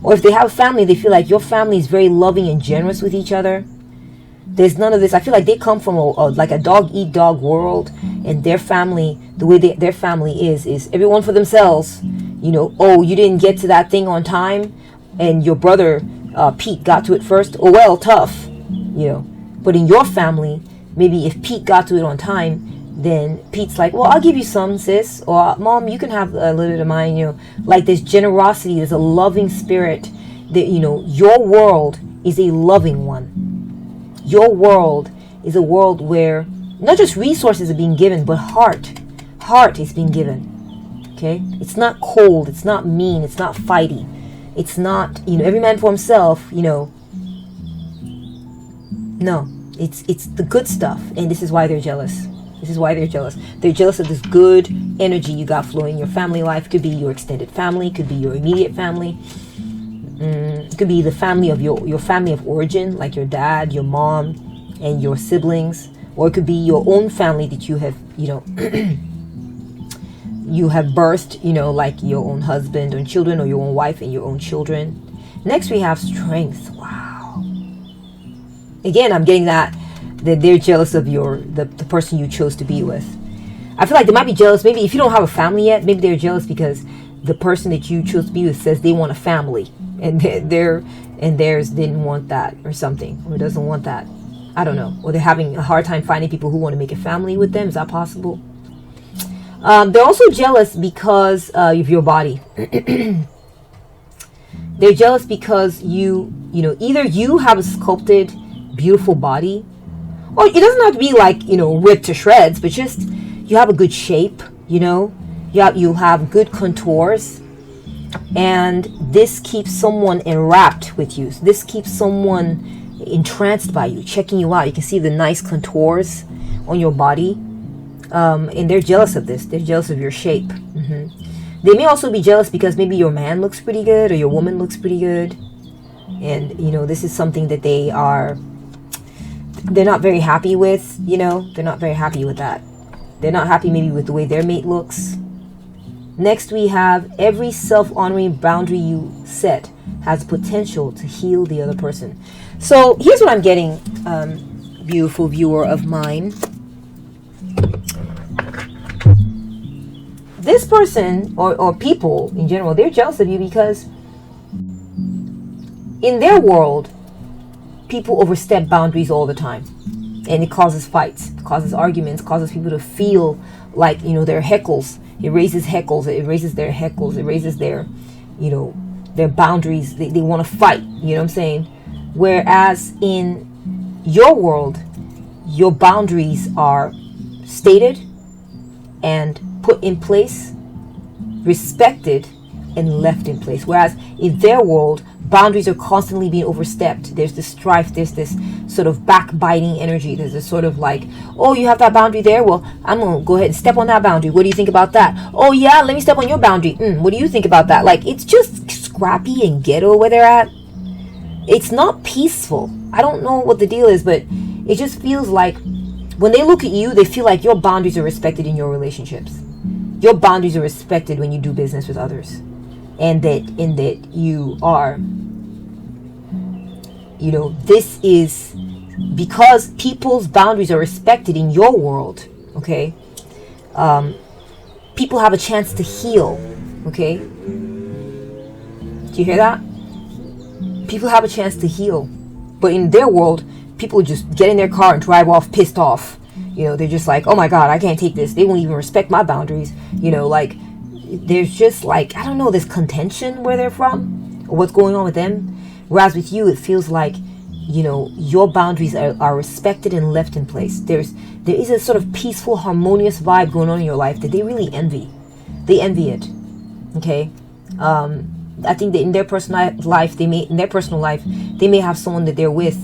or if they have a family, they feel like your family is very loving and generous with each other. There's none of this. I feel like they come from a dog-eat-dog world, and their family, the way their family is everyone for themselves. Oh, you didn't get to that thing on time, and your brother Pete got to it first. Oh well, tough. But in your family, maybe if Pete got to it on time, then Pete's like, well, I'll give you some, sis, or Mom, you can have a little bit of mine. Like there's generosity, there's a loving spirit. That your world is a loving one. Your world is a world where not just resources are being given, but heart is being given. Okay, it's not cold, it's not mean, it's not fighty, it's not every man for himself. No, it's the good stuff, and this is why they're jealous. They're jealous of this good energy you got flowing in your family life. Could be your extended family, could be your immediate family, it could be the family of your family of origin, like your dad, your mom, and your siblings, or it could be your own family that you have you have birthed, like your own husband and children, or your own wife and your own children. Next we have strength. Wow. Again, I'm getting that they're jealous of the person you chose to be with. I feel like they might be jealous. Maybe if you don't have a family yet, maybe they're jealous because the person that you chose to be with says they want a family, and theirs didn't want that, or something, or doesn't want that. I don't know. Or they're having a hard time finding people who want to make a family with them. Is that possible? They're also jealous because of your body. They're jealous because either you have a sculpted, beautiful body, or it doesn't have to be like, ripped to shreds, but just you have a good shape, you have good contours, and this keeps someone enwrapped with you. This keeps someone entranced by you, checking you out. You can see the nice contours on your body. And they're jealous of this. They're jealous of your shape. They may also be jealous because maybe your man looks pretty good, or your woman looks pretty good. And, this is something that they're not very happy with, They're not very happy with that. They're not happy maybe with the way their mate looks. Next we have every self-honoring boundary you set has potential to heal the other person. So here's what I'm getting, beautiful viewer of mine. This person, or people in general, they're jealous of you because in their world, people overstep boundaries all the time. And it causes fights, it causes arguments, causes people to feel like, they're heckles. It raises heckles, it raises their heckles, it raises their, their boundaries. They want to fight, you know what I'm saying? Whereas in your world, your boundaries are stated and put in place, respected, and left in place. Whereas in their world, boundaries are constantly being overstepped. There's this strife, there's this sort of backbiting energy. There's this sort of like, oh, you have that boundary there? Well, I'm going to go ahead and step on that boundary. What do you think about that? Oh yeah, let me step on your boundary. What do you think about that? Like, it's just scrappy and ghetto where they're at. It's not peaceful. I don't know what the deal is, but it just feels like when they look at you, they feel like your boundaries are respected in your relationships. Your boundaries are respected when you do business with others. And that you are, this is because people's boundaries are respected in your world, okay? People have a chance to heal, okay? Do you hear that? People have a chance to heal. But in their world, people just get in their car and drive off pissed off. You know, they're just like, oh my God, I can't take this. They won't even respect my boundaries. You know, like, there's just like, I don't know, this contention where they're from or what's going on with them. Whereas with you, it feels like, you know, your boundaries are respected and left in place. There is a sort of peaceful, harmonious vibe going on in your life that they really envy. They envy it. Okay. I think that in their personal life, they may have someone that they're with,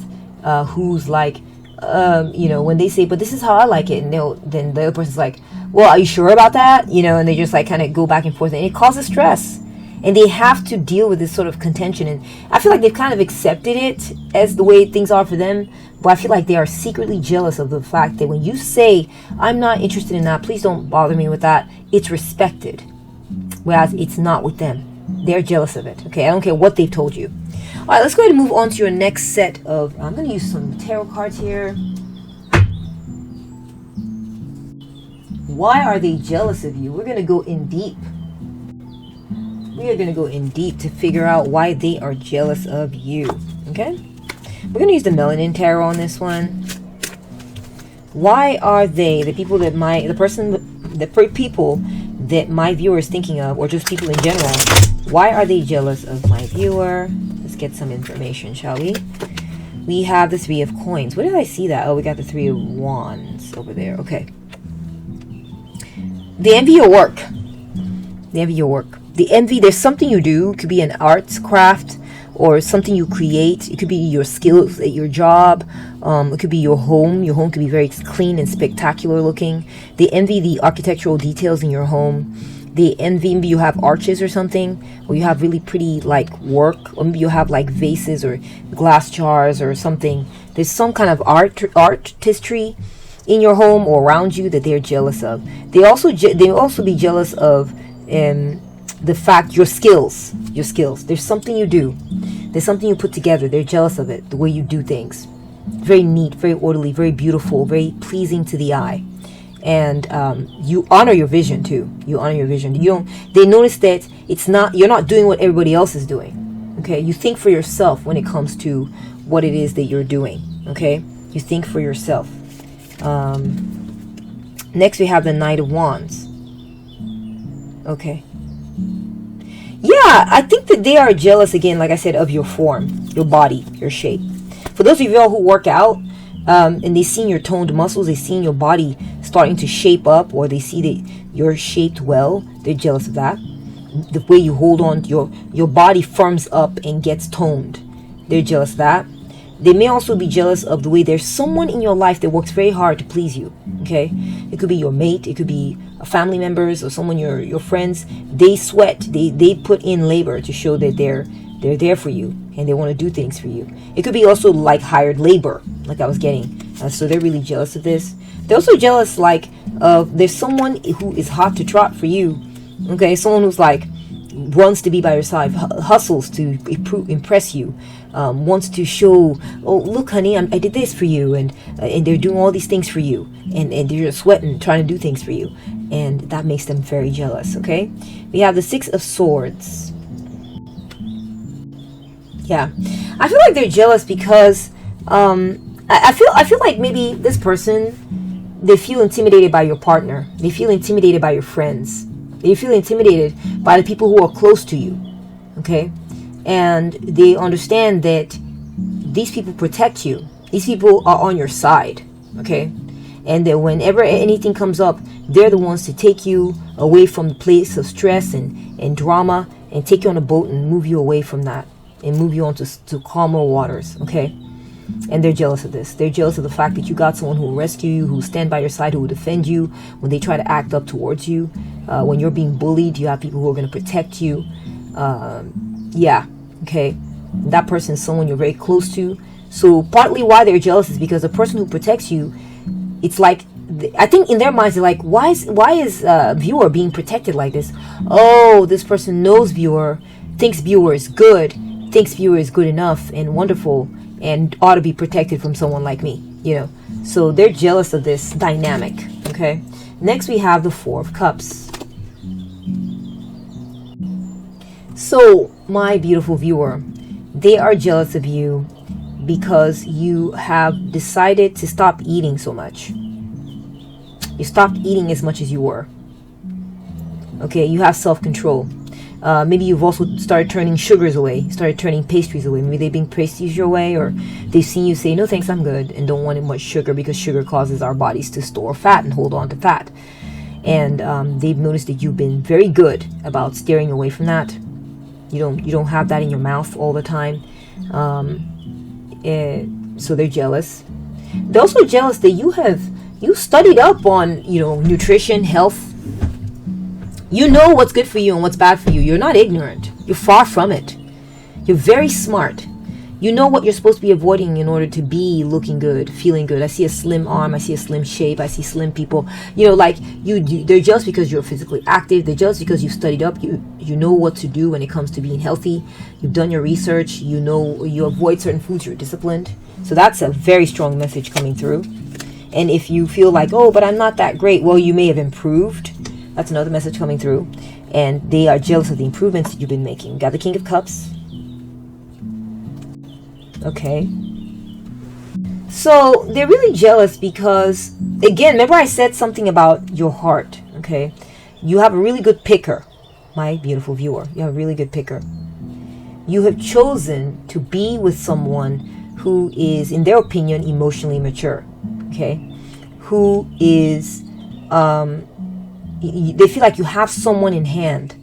who's like, you know, when they say, but this is how I like it, and then the other person's like, well, are you sure about that? You know, and they just like kind of go back and forth, and it causes stress, and they have to deal with this sort of contention. And I feel like they've kind of accepted it as the way things are for them, but I feel like they are secretly jealous of the fact that when you say, I'm not interested in that, please don't bother me with that, it's respected, whereas it's not with them. They're jealous of it. Okay, I don't care what they've told you. All right, let's go ahead and move on to your next set of, I'm going to use some tarot cards here. Why are they jealous of you? We're going to go in deep. We are going to go in deep to figure out why they are jealous of you. Okay? We're going to use the Melanin Tarot on this one. Why are they, the people that people that my viewer is thinking of, or just people in general, why are they jealous of my viewer? Let's get some information, shall we? We have the Three of Coins. Where did I see that? Oh, we got the Three of Wands over there. Okay. They envy your work. They envy your work. They envy, there's something you do. It could be an arts craft or something you create. It could be your skills at your job. It could be your home. Your home could be very clean and spectacular looking. They envy the architectural details in your home. They envy, maybe you have arches or something, or you have really pretty like work, or maybe you have like vases or glass jars or something. There's some kind of artistry in your home or around you that they're jealous of. They also be jealous of the fact your skills. There's something you do. There's something you put together. They're jealous of it. The way you do things. Very neat, very orderly, very beautiful, very pleasing to the eye. And you honor your vision too. You honor your vision. They notice that you're not doing what everybody else is doing. Okay? You think for yourself when it comes to what it is that you're doing. Okay? You think for yourself. Next we have the Knight of Wands. Okay. Yeah, I think that they are jealous again, like I said, of your form, your body, your shape. For those of you all who work out, and they see your toned muscles, they see your body starting to shape up, or they see that you're shaped well, they're jealous of that. The way you hold on, your body firms up and gets toned. They're jealous of that. They may also be jealous of the way there's someone in your life that works very hard to please you. Okay, it could be your mate, it could be family members or someone your friends. They sweat, they put in labor to show that they're there for you and they want to do things for you. It could be also like hired labor, like I was getting. So they're really jealous of this. They're also jealous like of there's someone who is hot to trot for you. Okay, someone who's like wants to be by your side, hustles to impress you, wants to show, oh look honey, I did this for you, and they're doing all these things for you, and they're sweating trying to do things for you, and that makes them very jealous. Okay, we have the Six of Swords. Yeah, I feel like they're jealous because I feel like maybe this person, they feel intimidated by your partner, they feel intimidated by your friends, they feel intimidated by the people who are close to you. Okay, and they understand that these people protect you, these people are on your side. Okay, and that whenever anything comes up, they're the ones to take you away from the place of stress and drama, and take you on a boat and move you away from that and move you on to calmer waters. Okay, and they're jealous of this. They're jealous of the fact that you got someone who will rescue you, who will stand by your side, who will defend you when they try to act up towards you. When you're being bullied, you have people who are going to protect you. Yeah, okay, that person is someone you're very close to. So partly why they're jealous is because the person who protects you, it's like, I think in their minds they're like, why is viewer being protected like this? Oh, this person knows viewer, thinks viewer is good, thinks viewer is good enough and wonderful and ought to be protected from someone like me, you know. So they're jealous of this dynamic. Okay, next we have the Four of Cups. So my beautiful viewer, they are jealous of you because you have decided to stop eating so much. You stopped eating as much as you were. Okay, you have self-control. Maybe you've also started turning sugars away, started turning pastries away. Maybe they bring pastries your way, or they've seen you say, no thanks, I'm good, and don't want much sugar, because sugar causes our bodies to store fat and hold on to fat. And they've noticed that you've been very good about steering away from that. You don't have that in your mouth all the time. So they're jealous. They're also jealous that you studied up on, nutrition, health. You know what's good for you and what's bad for you. You're not ignorant. You're far from it. You're very smart. You know what you're supposed to be avoiding in order to be looking good, feeling good. I see a slim arm. I see a slim shape. I see slim people. They're jealous because you're physically active. They're jealous because you've studied up. You know what to do when it comes to being healthy. You've done your research. You know you avoid certain foods. You're disciplined. So that's a very strong message coming through. And if you feel like, oh, but I'm not that great, well, you may have improved. That's another message coming through. And they are jealous of the improvements that you've been making. Got the King of Cups. Okay. So they're really jealous because, again, remember I said something about your heart. Okay. You have a really good picker, my beautiful viewer. You have a really good picker. You have chosen to be with someone who is, in their opinion, emotionally mature. Okay. Who is, they feel like you have someone in hand,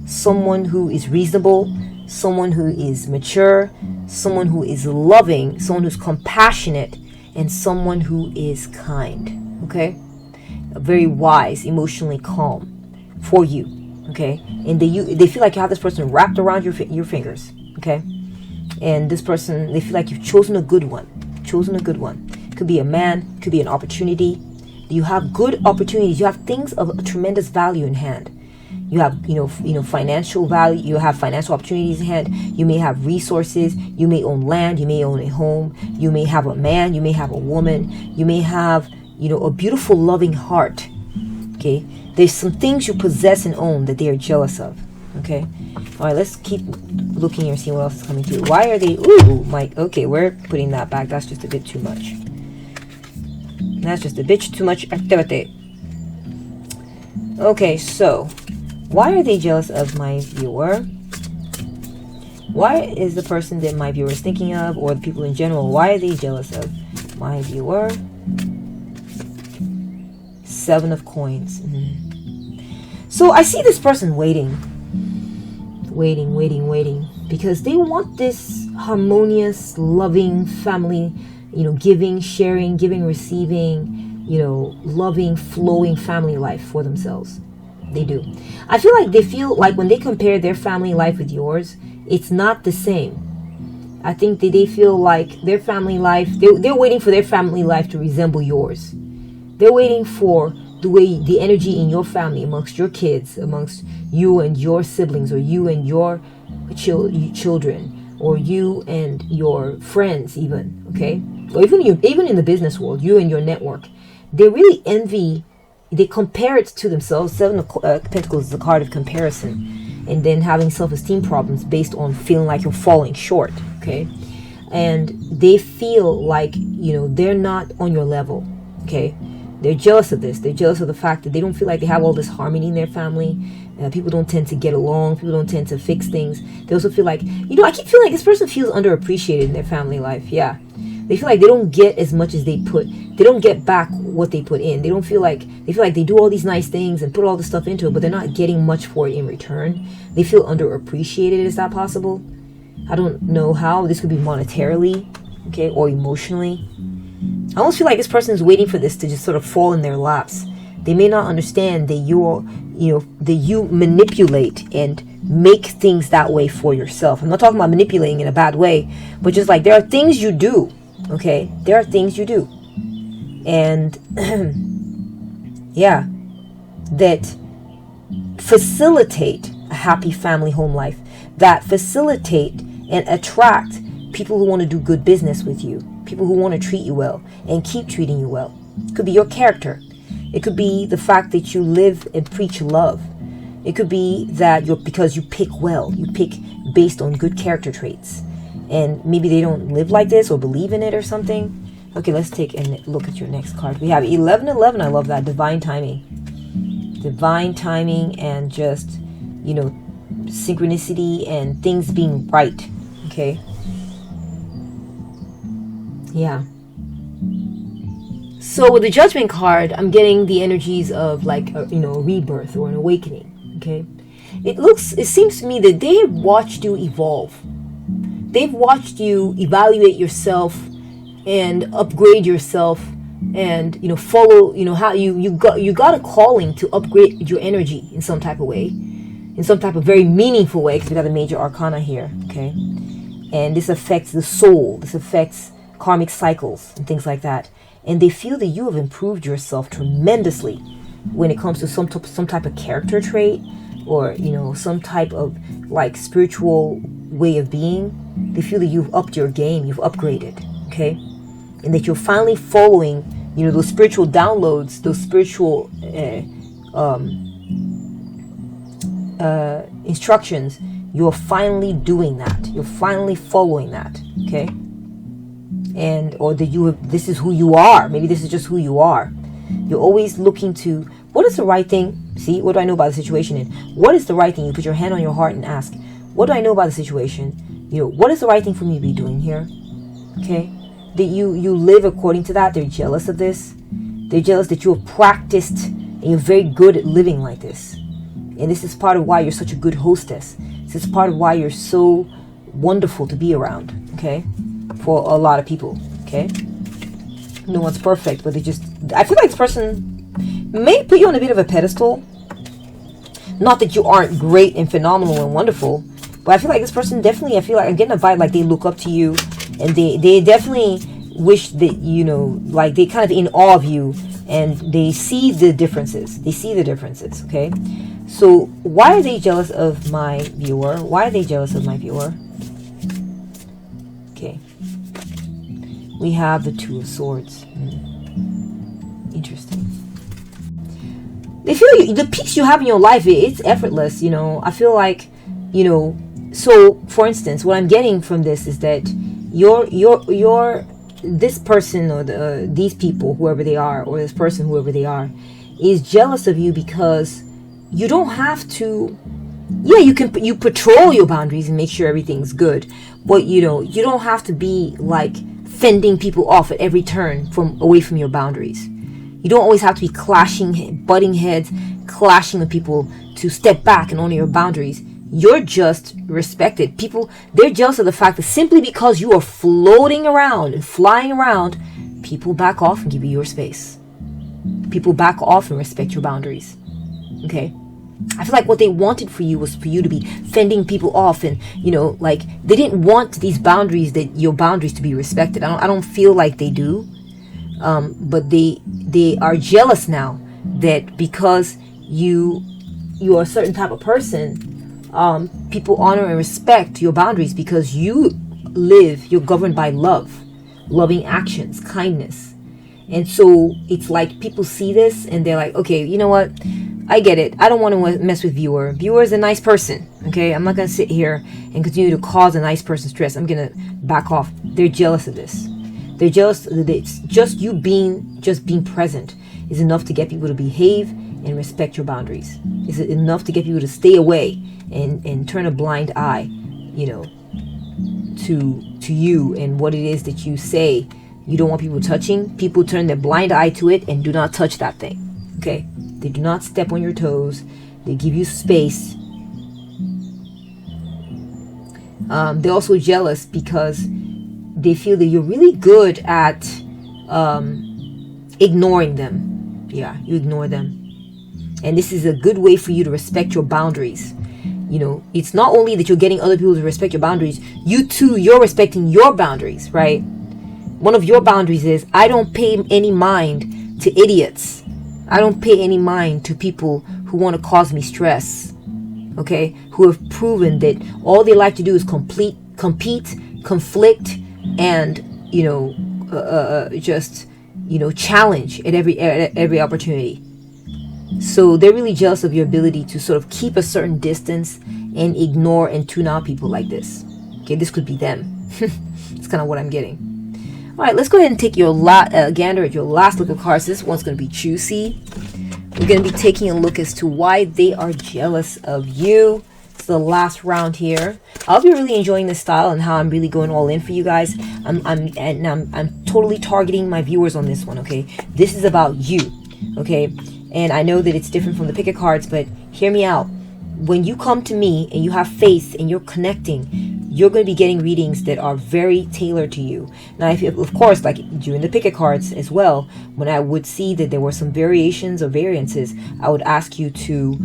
someone who is reasonable, someone who is mature, someone who is loving, someone who's compassionate, and someone who is kind. Okay, very wise, emotionally calm for you. Okay, and they feel like you have this person wrapped around your fingers. Okay, and this person, they feel like you've chosen a good one. Could be a man, could be an opportunity. You have good opportunities. You have things of a tremendous value in hand. You have, financial value. You have financial opportunities in hand. You may have resources. You may own land. You may own a home. You may have a man. You may have a woman. You may have, a beautiful, loving heart. Okay. There's some things you possess and own that they are jealous of. Okay. All right. Let's keep looking here and see what else is coming through. Why are they? Ooh, Mike. Okay, we're putting that back. That's just a bit too much. That's just a bit too much activity. Okay, so why are they jealous of my viewer? Why is the person that my viewer is thinking of, or the people in general, why are they jealous of my viewer? 7 of coins. So I see this person waiting, because they want this harmonious, loving family, giving, sharing, receiving, loving, flowing family life for themselves. They do. I feel like when they compare their family life with yours, it's not the same. I think that they feel like their family life, they're waiting for their family life to resemble yours. They're waiting for the energy in your family, amongst your kids, amongst you and your siblings, or you and your children, or you and your friends even, okay? Or even in the business world, you and your network. They really envy, they compare it to themselves. 7 of Pentacles is a card of comparison, and then having self-esteem problems based on feeling like you're falling short, okay? And they feel like, they're not on your level, okay? They're jealous of this. They're jealous of the fact that they don't feel like they have all this harmony in their family. People don't tend to get along. People don't tend to fix things. They also feel like, I keep feeling like this person feels underappreciated in their family life. Yeah. They feel like they don't get as much as they don't get back what they put in. They feel like they do all these nice things and put all this stuff into it, but they're not getting much for it in return. They feel underappreciated. Is that possible? I don't know how. This could be monetarily, okay, or emotionally. I almost feel like this person is waiting for this to just sort of fall in their laps. They may not understand that that you manipulate and make things that way for yourself. I'm not talking about manipulating in a bad way, but just like there are things you do, okay? There are things you do. And yeah, that facilitate a happy family home life, that facilitate and attract people who want to do good business with you, people who want to treat you well and keep treating you well. It could be your character. It could be the fact that you live and preach love. It could be that because you pick well, you pick based on good character traits. and maybe they don't live like this or believe in it or something. Okay, let's take a look at your next card. We have 1111. I love that. Divine timing. Divine timing and just, you know, synchronicity and things being right. Okay. Yeah. So with the Judgment card, I'm getting the energies of like a, you know, a rebirth or an awakening. Okay. It seems to me that they have watched you evolve. They've watched you evaluate yourself and upgrade yourself, and, you know, follow, you know, how you got a calling to upgrade your energy in some type of way, in some type of very meaningful way, because we got a major arcana here. Okay. And this affects the soul. This affects karmic cycles and things like that. And they feel that you have improved yourself tremendously when it comes to some type of character trait, or, you know, some type of like spiritual way of being. They feel that you've upped your game, you've upgraded. Okay. And that you're finally following, you know, those spiritual downloads, those spiritual instructions. You're finally doing that. You're finally following that. Okay. And, or that you have, this is who you are. Maybe this is just who you are. You're always looking to, what is the right thing? See, what do I know about the situation? And what is the right thing? You put your hand on your heart and ask, what do I know about the situation? You know, what is the right thing for me to be doing here? Okay. That you live according to that. They're jealous of this. They're jealous that you have practiced and you're very good at living like this. And this is part of why you're such a good hostess. This is part of why you're so wonderful to be around. Okay. For a lot of people. Okay. No one's perfect, but they just, I feel like this person may put you on a bit of a pedestal. Not that you aren't great and phenomenal and wonderful, but I feel like this person definitely, I feel like I'm getting a vibe like they look up to you. And they definitely wish that, you know, like they kind of in awe of you, and they see the differences. They see the differences, okay? So why are they jealous of my viewer? Why are they jealous of my viewer? Okay. We have the Two of Swords. Interesting. They feel the peace you have in your life, it's effortless, you know. I feel like, you know, so for instance, what I'm getting from this is that your this person, or these people, whoever they are, or this person, whoever they are, is jealous of you because you don't have to. Yeah, you patrol your boundaries and make sure everything's good, but you know, you don't have to be like fending people off at every turn away from your boundaries. You don't always have to be butting heads, clashing with people to step back and honor your boundaries. You're just respected. People, they're jealous of the fact that simply because you are floating around and flying around, people back off and give you your space. People back off and respect your boundaries. Okay? I feel like what they wanted for you was for you to be fending people off, and, you know, like they didn't want these boundaries, that your boundaries to be respected. I don't feel like they do. But they are jealous now that because you are a certain type of person, people honor and respect your boundaries because you're governed by love, loving actions, kindness. And so it's like people see this and they're like, okay, you know what? I get it. I don't want to mess with viewer. Viewer is a nice person. Okay. I'm not going to sit here and continue to cause a nice person stress. I'm going to back off. They're jealous of this. They're jealous that it's just you being present is enough to get people to behave and respect your boundaries. Is it enough to get people to stay away and turn a blind eye, you know, to you and what it is that you say you don't want people touching? People turn their blind eye to it and do not touch that thing. Okay? They do not step on your toes. They give you space. They're also jealous because they feel that you're really good at ignoring them. Yeah, you ignore them. And this is a good way for you to respect your boundaries. You know, it's not only that you're getting other people to respect your boundaries, you too, you're respecting your boundaries, right? One of your boundaries is, I don't pay any mind to idiots. I don't pay any mind to people who want to cause me stress. Okay? Who have proven that all they like to do is compete, conflict, and, you know, just, you know, challenge at every opportunity. So they're really jealous of your ability to sort of keep a certain distance and ignore and tune out people like this. Okay, this could be them. It's kind of what I'm getting. All right, let's go ahead and take your gander at your last look of cards. This one's going to be juicy. We're going to be taking a look as to why they are jealous of you. It's the last round here. I'll be really enjoying this style and how I'm really going all in for you guys. I'm totally targeting my viewers on this one, okay? This is about you, okay? And I know that it's different from the pick of cards, but hear me out. When you come to me and you have faith and you're connecting, you're going to be getting readings that are very tailored to you. Now, if you, of course, like during the pick of cards as well, when I would see that there were some variations or variances, I would ask you to,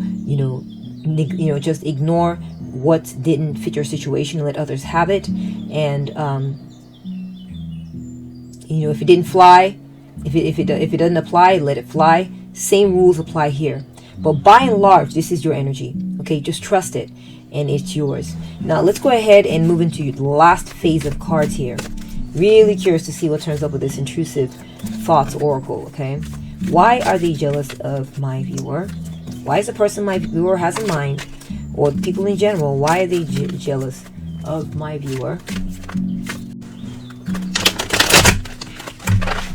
just ignore what didn't fit your situation and let others have it. And, if it didn't fly, if it doesn't apply, let it fly. Same rules apply here. But by and large, this is your energy. Okay, just trust it, and it's yours. Now, let's go ahead and move into the last phase of cards here. Really curious to see what turns up with this intrusive thoughts oracle, okay? Why are they jealous of my viewer? Why is the person my viewer has in mind, or people in general, why are they jealous of my viewer?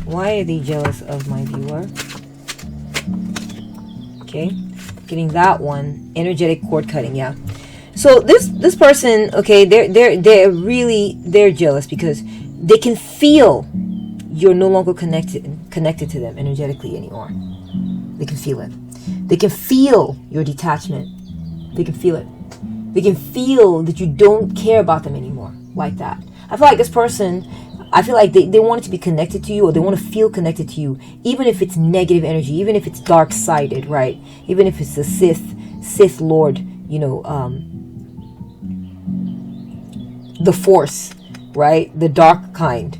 Why are they jealous of my viewer? Okay, getting that one. Energetic cord cutting, yeah. So this person, okay, they're jealous because they can feel you're no longer connected to them energetically anymore. They can feel it. They can feel your detachment. They can feel it. They can feel that you don't care about them anymore like that. I feel like this person, they want it to be connected to you, or they want to feel connected to you, even if it's negative energy, even if it's dark-sided, right? Even if it's the Sith Lord, the Force, right? The dark kind,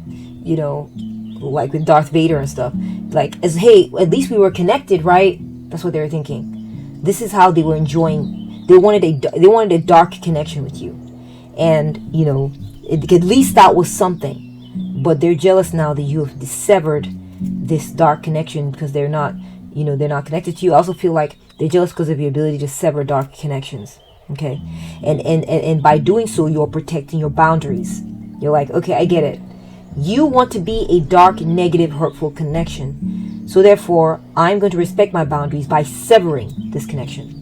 like with Darth Vader and stuff. Like, hey, at least we were connected, right? That's what they were thinking. This is how they were enjoying. They wanted a dark connection with you, and at least that was something. But they're jealous now that you have severed this dark connection because they're not connected to you. I also feel like they're jealous because of your ability to sever dark connections. Okay, and by doing so, you're protecting your boundaries. You're like, okay, I get it. You want to be a dark, negative, hurtful connection. So therefore, I'm going to respect my boundaries by severing this connection.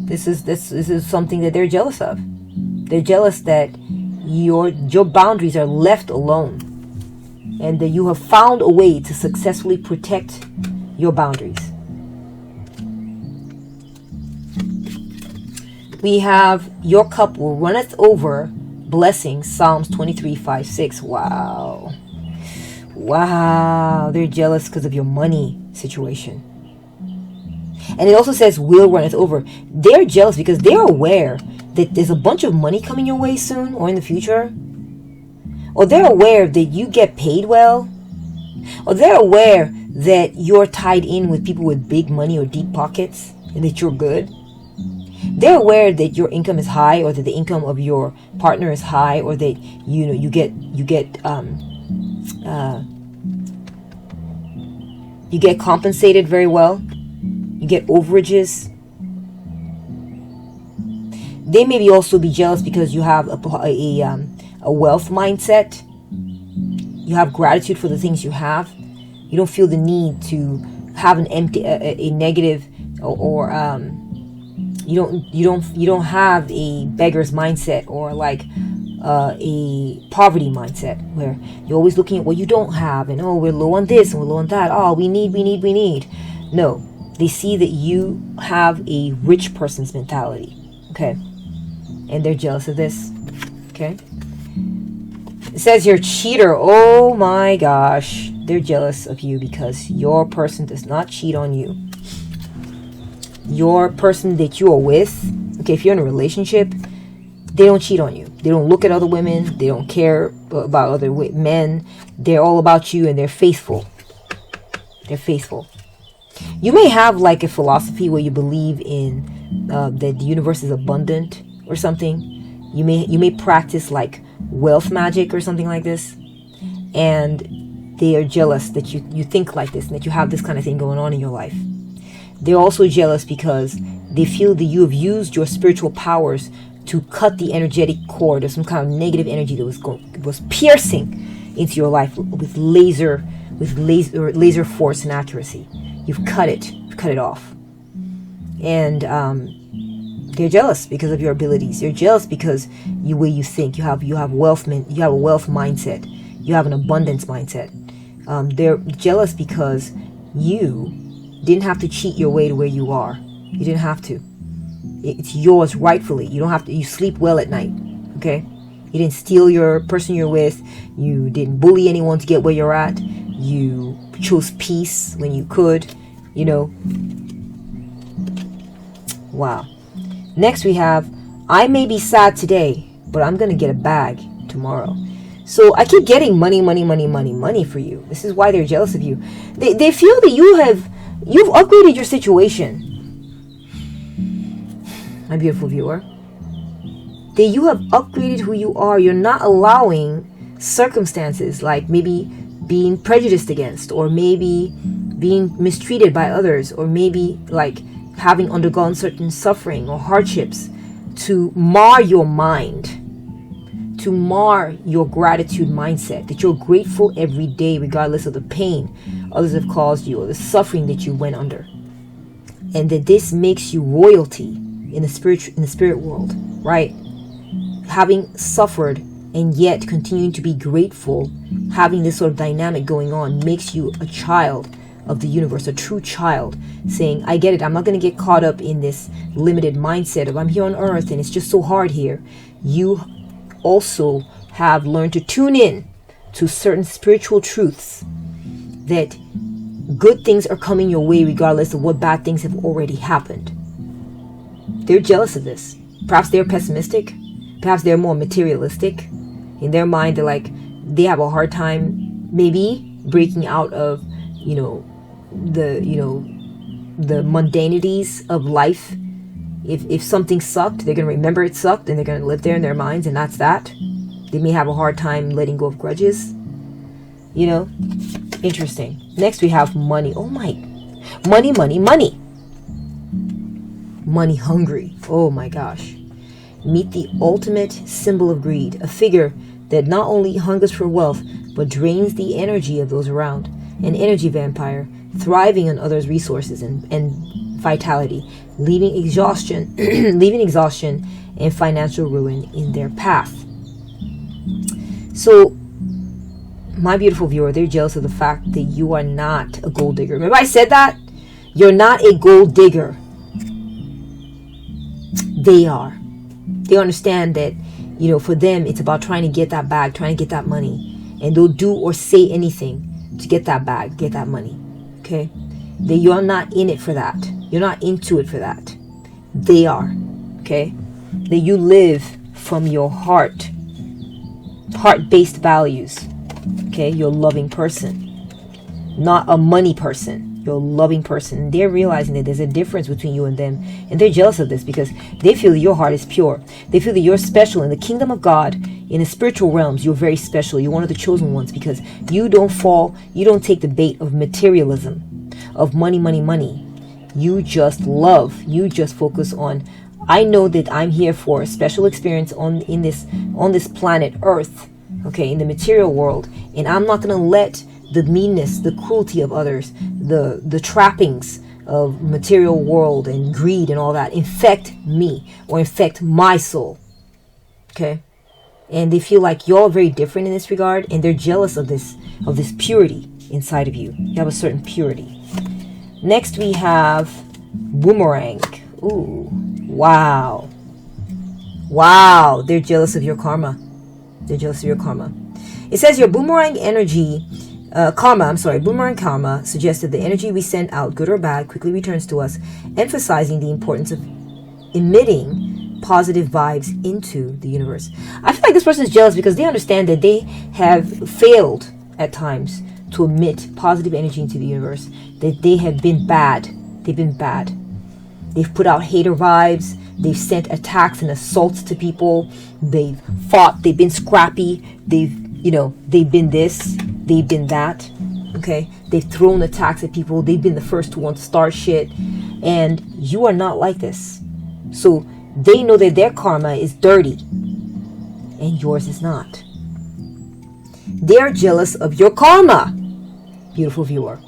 This is something that they're jealous of. They're jealous that your boundaries are left alone, and that you have found a way to successfully protect your boundaries. We have your cup will runneth over, blessings, Psalms 23:5-6. Wow, they're jealous because of your money situation. And it also says will runneth over. They're jealous because they're aware that there's a bunch of money coming your way soon or in the future. Or they're aware that you get paid well. Or they're aware that you're tied in with people with big money or deep pockets and that you're good. They're aware that your income is high, or that the income of your partner is high, or that you get compensated very well. You get overages. They maybe also be jealous because you have a wealth mindset. You have gratitude for the things you have. You don't feel the need to have a negative or you don't have a beggar's mindset, or like a poverty mindset where you're always looking at what you don't have and we're low on this and we're low on that. We need. No, they see that you have a rich person's mentality. Okay. And they're jealous of this. Okay. It says you're a cheater. Oh my gosh. They're jealous of you because your person does not cheat on you. Your person that you are with, okay, if you're in a relationship, they don't cheat on you. They don't look at other women. They don't care about other men. They're all about you, and they're faithful. They're faithful. You may have like a philosophy where you believe in that the universe is abundant or something. You may practice like wealth magic or something like this, and they are jealous that you think like this and that you have this kind of thing going on in your life. They're also jealous because they feel that you have used your spiritual powers to cut the energetic cord or some kind of negative energy that was piercing into your life with laser force and accuracy. You've cut it off. And they're jealous because of your abilities. They're jealous because the way you think. You have a wealth mindset. You have an abundance mindset. They're jealous because you didn't have to cheat your way to where you are. You didn't have to. It's yours rightfully. You don't have to. You sleep well at night. Okay? You didn't steal your person you're with. You didn't bully anyone to get where you're at. You chose peace when you could. You know. Wow. Next we have, I may be sad today, but I'm going to get a bag tomorrow. So I keep getting money for you. This is why they're jealous of you. They feel that you've upgraded your situation. My beautiful viewer. That you have upgraded who you are. You're not allowing circumstances like maybe being prejudiced against, or maybe being mistreated by others, or maybe like having undergone certain suffering or hardships to mar your mind, to mar your gratitude mindset, that you're grateful every day regardless of the pain others have caused you or the suffering that you went under, and that this makes you royalty in the spirit world, right? Having suffered and yet continuing to be grateful, having this sort of dynamic going on, makes you a child of the universe, a true child, saying, I get it, I'm not going to get caught up in this limited mindset of I'm here on earth and it's just so hard here. You also have learned to tune in to certain spiritual truths, that good things are coming your way regardless of what bad things have already happened. They're jealous of this. Perhaps they're pessimistic. Perhaps they're more materialistic. In their mind, they have a hard time maybe breaking out of, the mundanities of life. If something sucked, they're going to remember it sucked and they're going to live there in their minds, and that's that. They may have a hard time letting go of grudges. Interesting. Next we have money. Oh my. Money. Money hungry. Oh my gosh. Meet the ultimate symbol of greed. A figure that not only hungers for wealth, but drains the energy of those around. An energy vampire, thriving on others' resources and vitality, leaving exhaustion and financial ruin in their path. So, my beautiful viewer, they're jealous of the fact that you are not a gold digger. Remember I said that? You're not a gold digger. They are. They understand that, for them, it's about trying to get that bag, trying to get that money. And they'll do or say anything to get that bag, get that money. Okay? That you're not in it for that. You're not into it for that. They are. Okay? That you live from your heart-based values. Okay? You're a loving person. Not a money person. You're a loving person. And they're realizing that there's a difference between you and them. And they're jealous of this because they feel that your heart is pure. They feel that you're special in the kingdom of God. In the spiritual realms, you're very special. You're one of the chosen ones because you don't take the bait of materialism, of money. You just love. You just focus on, I know that I'm here for a special experience on this planet Earth, okay, in the material world, and I'm not going to let the meanness, the cruelty of others, the trappings of material world and greed and all that infect me or infect my soul. Okay? And they feel like you're very different in this regard, and they're jealous of this purity inside of you. You have a certain purity. Next we have boomerang. Ooh, wow. They're jealous of your karma. It says your boomerang karma suggests that the energy we send out, good or bad, quickly returns to us, emphasizing the importance of emitting positive vibes into the universe. I feel like this person is jealous because they understand that they have failed at times to emit positive energy into the universe, that they have been bad. They've put out hater vibes. They've sent attacks and assaults to people. They've fought. They've been scrappy. They've been this. They've been that. Okay? They've thrown attacks at people. They've been the first to want to start shit. And you are not like this. So They know that their karma is dirty and yours is not. They're jealous of your karma, beautiful viewer.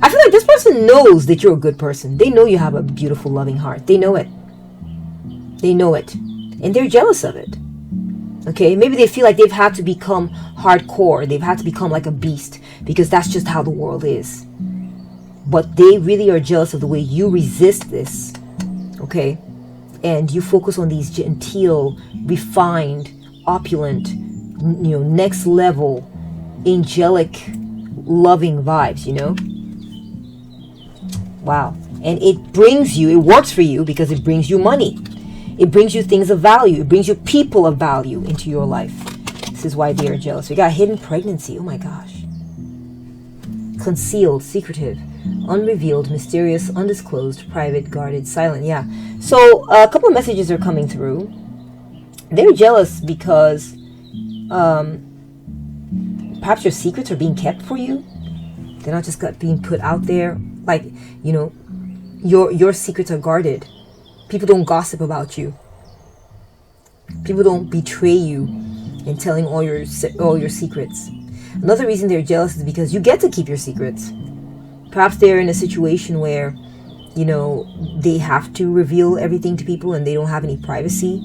I feel like this person knows that you're a good person. They know you have a beautiful, loving heart. They know it. They know it. And they're jealous of it. Okay, maybe they feel like they've had to become hardcore. They've had to become like a beast because that's just how the world is. But they really are jealous of the way you resist this. Okay, and you focus on these genteel, refined, opulent, next level, angelic, loving vibes, Wow. And it works for you because it brings you money. It brings you things of value. It brings you people of value into your life. This is why they are jealous. We got hidden pregnancy. Oh my gosh. Concealed, secretive, unrevealed, mysterious, undisclosed, private, guarded, silent. Yeah. So a couple of messages are coming through. They're jealous because perhaps your secrets are being kept for you. They're not just being put out there. Like, your secrets are guarded. People don't gossip about you. People don't betray you in telling all your secrets. Another reason they're jealous is because you get to keep your secrets. Perhaps they're in a situation where, they have to reveal everything to people and they don't have any privacy.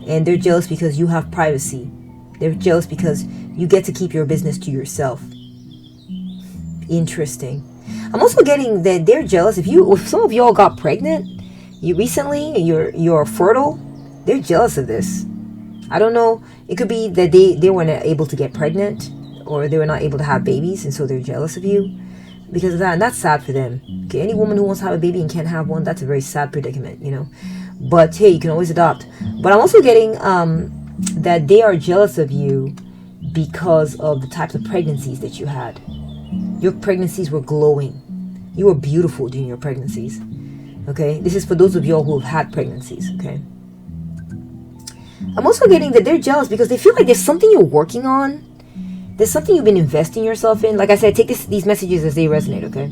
And they're jealous because you have privacy. They're jealous because you get to keep your business to yourself. Interesting. I'm also getting that they're jealous. If some of y'all got pregnant, you're fertile, they're jealous of this. I don't know. It could be that they weren't able to get pregnant or they were not able to have babies, and so they're jealous of you because of that. And that's sad for them. Okay, any woman who wants to have a baby and can't have one, that's a very sad predicament, But hey, you can always adopt. But I'm also getting that they are jealous of you because of the types of pregnancies that you had. Your pregnancies were glowing. You were beautiful during your pregnancies. Okay, this is for those of y'all who have had pregnancies. Okay, I'm also getting that they're jealous because they feel like there's something you're working on. There's something you've been investing yourself in. Like I said, take these messages as they resonate. Okay,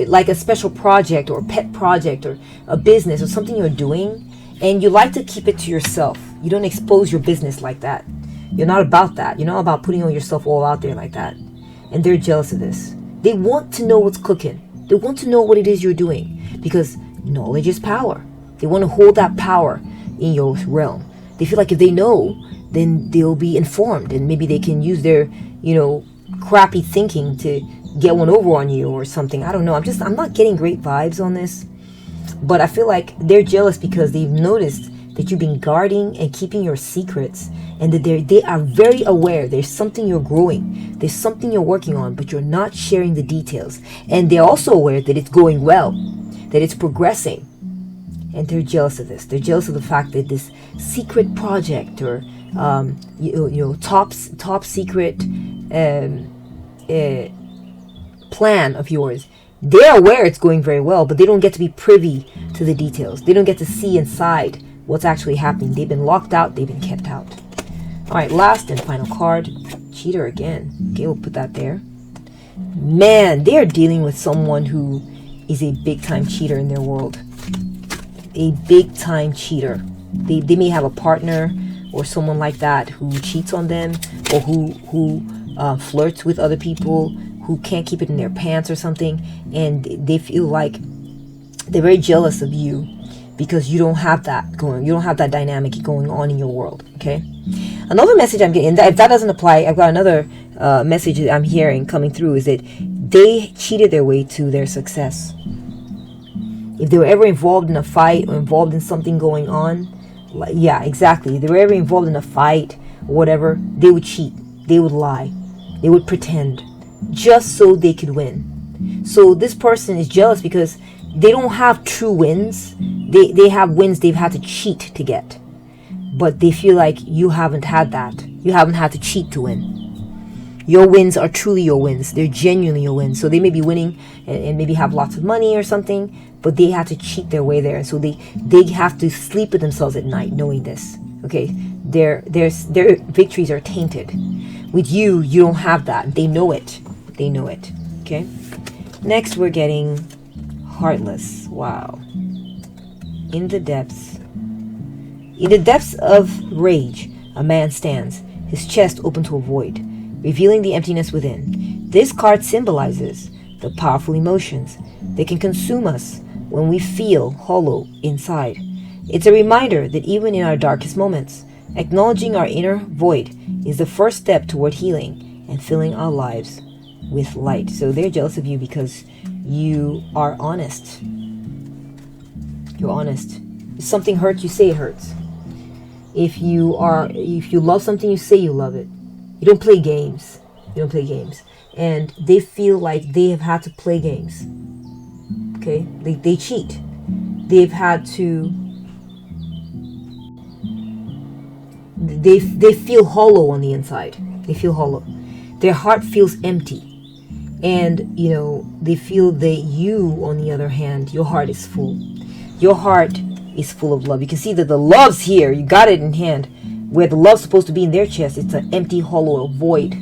like a special project or a pet project or a business or something you're doing, and you like to keep it to yourself. You don't expose your business like that. You're not about that. You're not about putting yourself all out there like that. And they're jealous of this. They want to know what's cooking. They want to know what it is you're doing because knowledge is power. They want to hold that power in your realm. They feel like if they know, then they'll be informed and maybe they can use their, crappy thinking to get one over on you or something. I don't know. I'm not getting great vibes on this. But I feel like they're jealous because they've noticed that you've been guarding and keeping your secrets, and that they are very aware there's something you're growing, there's something you're working on, but you're not sharing the details. And they're also aware that it's going well, that it's progressing, and they're jealous of this. They're jealous of the fact that this secret project or top secret plan of yours, they're aware it's going very well, but they don't get to be privy to the details. They don't get to see inside what's actually happening. They've been locked out. They've been kept out. All right, last and final card. Cheater again. Okay, we'll put that there. Man, they are dealing with someone who is a big-time cheater in their world. A big-time cheater. They may have a partner or someone like that who cheats on them or who flirts with other people, who can't keep it in their pants or something, and they feel like they're very jealous of you because you don't have that going. You don't have that dynamic going on in your world. Okay. Another message I'm getting, if that doesn't apply, I've got another message that I'm hearing coming through, is that they cheated their way to their success. If they were ever involved in a fight or involved in something going on, yeah, exactly. If they were ever involved in a fight or whatever, they would cheat. They would lie. They would pretend just so they could win. So this person is jealous because they don't have true wins. They have wins they've had to cheat to get. But they feel like you haven't had that. You haven't had to cheat to win. Your wins are truly your wins. They're genuinely your wins. So they may be winning and maybe have lots of money or something, but they have to cheat their way there. So they have to sleep with themselves at night knowing this. Okay, their victories are tainted. With you, you don't have that. They know it. They know it. Okay. Next, we're getting heartless. Wow. In the depths of rage, a man stands, his chest open to a void, revealing the emptiness within. This card symbolizes the powerful emotions that can consume us when we feel hollow inside. It's a reminder that even in our darkest moments, acknowledging our inner void is the first step toward healing and filling our lives with light. So they're jealous of you because you are honest. You're honest. If something hurts, you say it hurts. If you love something, you say you love it. You don't play games. And they feel like they have had to play games. Okay? They cheat. They've had to... They feel hollow on the inside. They feel hollow. Their heart feels empty. And, they feel that you, on the other hand, your heart is full. Your heart is full of love. You can see that the love's here. You got it in hand. Where the love's supposed to be in their chest, it's an empty, hollow, void.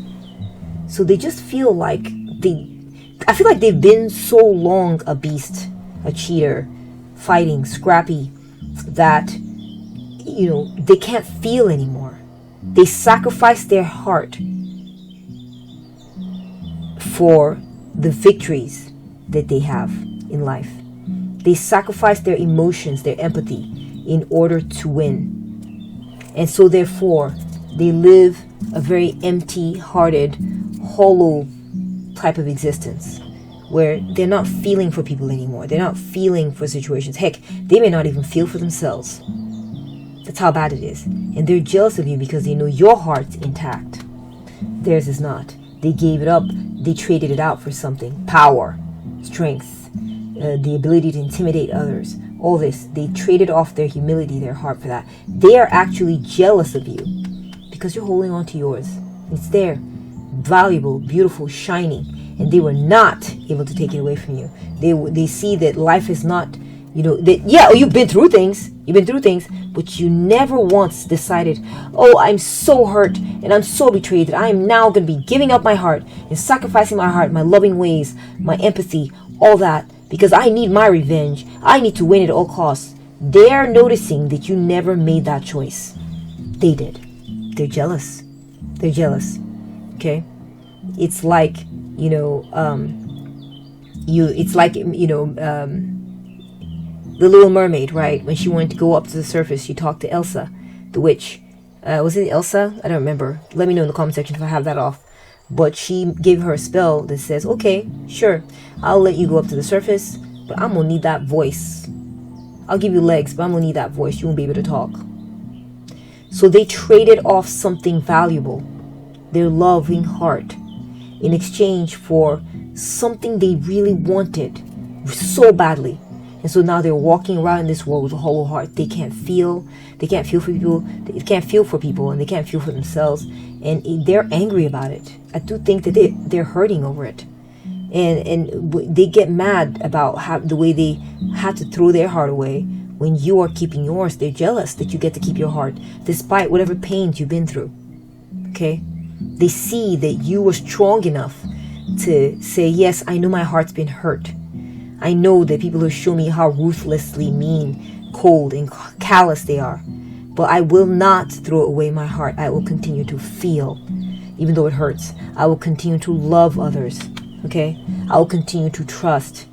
So they just feel like I feel like they've been so long a beast, a cheater, fighting, scrappy, that, they can't feel anymore. They sacrifice their heart for the victories that they have in life. They sacrifice their emotions, their empathy, in order to win. And so therefore, they live a very empty-hearted, hollow type of existence where they're not feeling for people anymore. They're not feeling for situations. Heck, they may not even feel for themselves. That's how bad it is. And they're jealous of you because they know your heart's intact. Theirs is not. They gave it up. They traded it out for something. Power, strength, the ability to intimidate others. All this, they traded off their humility, their heart for that. They are actually jealous of you because you're holding on to yours. It's there, valuable, beautiful, shining, and they were not able to take it away from you. They see that life is not, you've been through things, but you never once decided, oh, I'm so hurt and I'm so betrayed that I am now going to be giving up my heart and sacrificing my heart, my loving ways, my empathy, all that. Because I need my revenge. I need to win at all costs. They're noticing that you never made that choice. They did. They're jealous. Okay? It's like, the Little Mermaid, right? When she wanted to go up to the surface, she talked to Elsa, the witch. Was it Elsa? I don't remember. Let me know in the comment section if I have that off. But she gave her a spell that says, okay, sure, I'll let you go up to the surface, but I'm going to need that voice. I'll give you legs, but I'm going to need that voice. You won't be able to talk. So they traded off something valuable, their loving heart, in exchange for something they really wanted so badly. And so now they're walking around in this world with a hollow heart. They can't feel for people, and they can't feel for themselves. And they're angry about it. I do think that they're hurting over it. And they get mad about the way they had to throw their heart away when you are keeping yours. They're jealous that you get to keep your heart despite whatever pains you've been through. Okay? They see that you were strong enough to say, yes, I know my heart's been hurt. I know that people have shown me how ruthlessly mean, cold, and callous they are. But I will not throw away my heart. I will continue to feel, even though it hurts. I will continue to love others. Okay? I will continue to trust.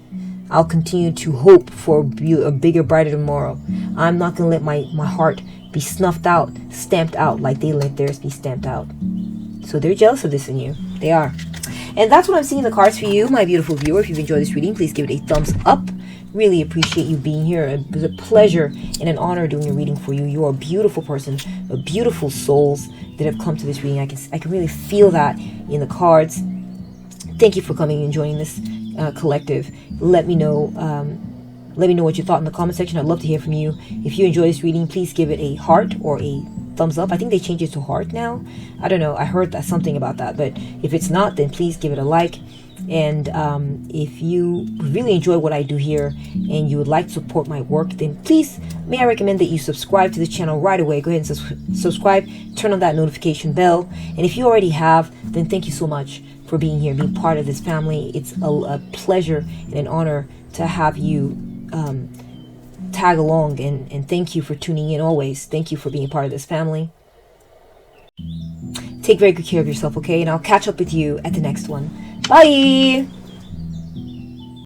I'll continue to hope for a bigger, brighter tomorrow. I'm not going to let my heart be snuffed out, stamped out like they let theirs be stamped out. So they're jealous of this in you. They are. And that's what I'm seeing in the cards for you, my beautiful viewer. If you've enjoyed this reading, please give it a thumbs up. Really appreciate you being here. It was a pleasure and an honor doing a reading for you. You are a beautiful person, a beautiful souls that have come to this reading. I can really feel that in the cards. Thank you for coming and joining this collective. Let me know what you thought in the comment section. I'd love to hear from you. If you enjoy this reading, please give it a heart or a thumbs up. I think they changed it to heart now. I don't know. I heard something about that. But if it's not, then please give it a like. And if you really enjoy what I do here and you would like to support my work, then please, may I recommend that you subscribe to this channel right away. Go ahead and subscribe, turn on that notification bell. And if you already have, then thank you so much for being here, being part of this family. It's a pleasure and an honor to have you tag along, and thank you for tuning in always. Thank you for being part of this family. Take very good care of yourself, okay? And I'll catch up with you at the next one. Bye!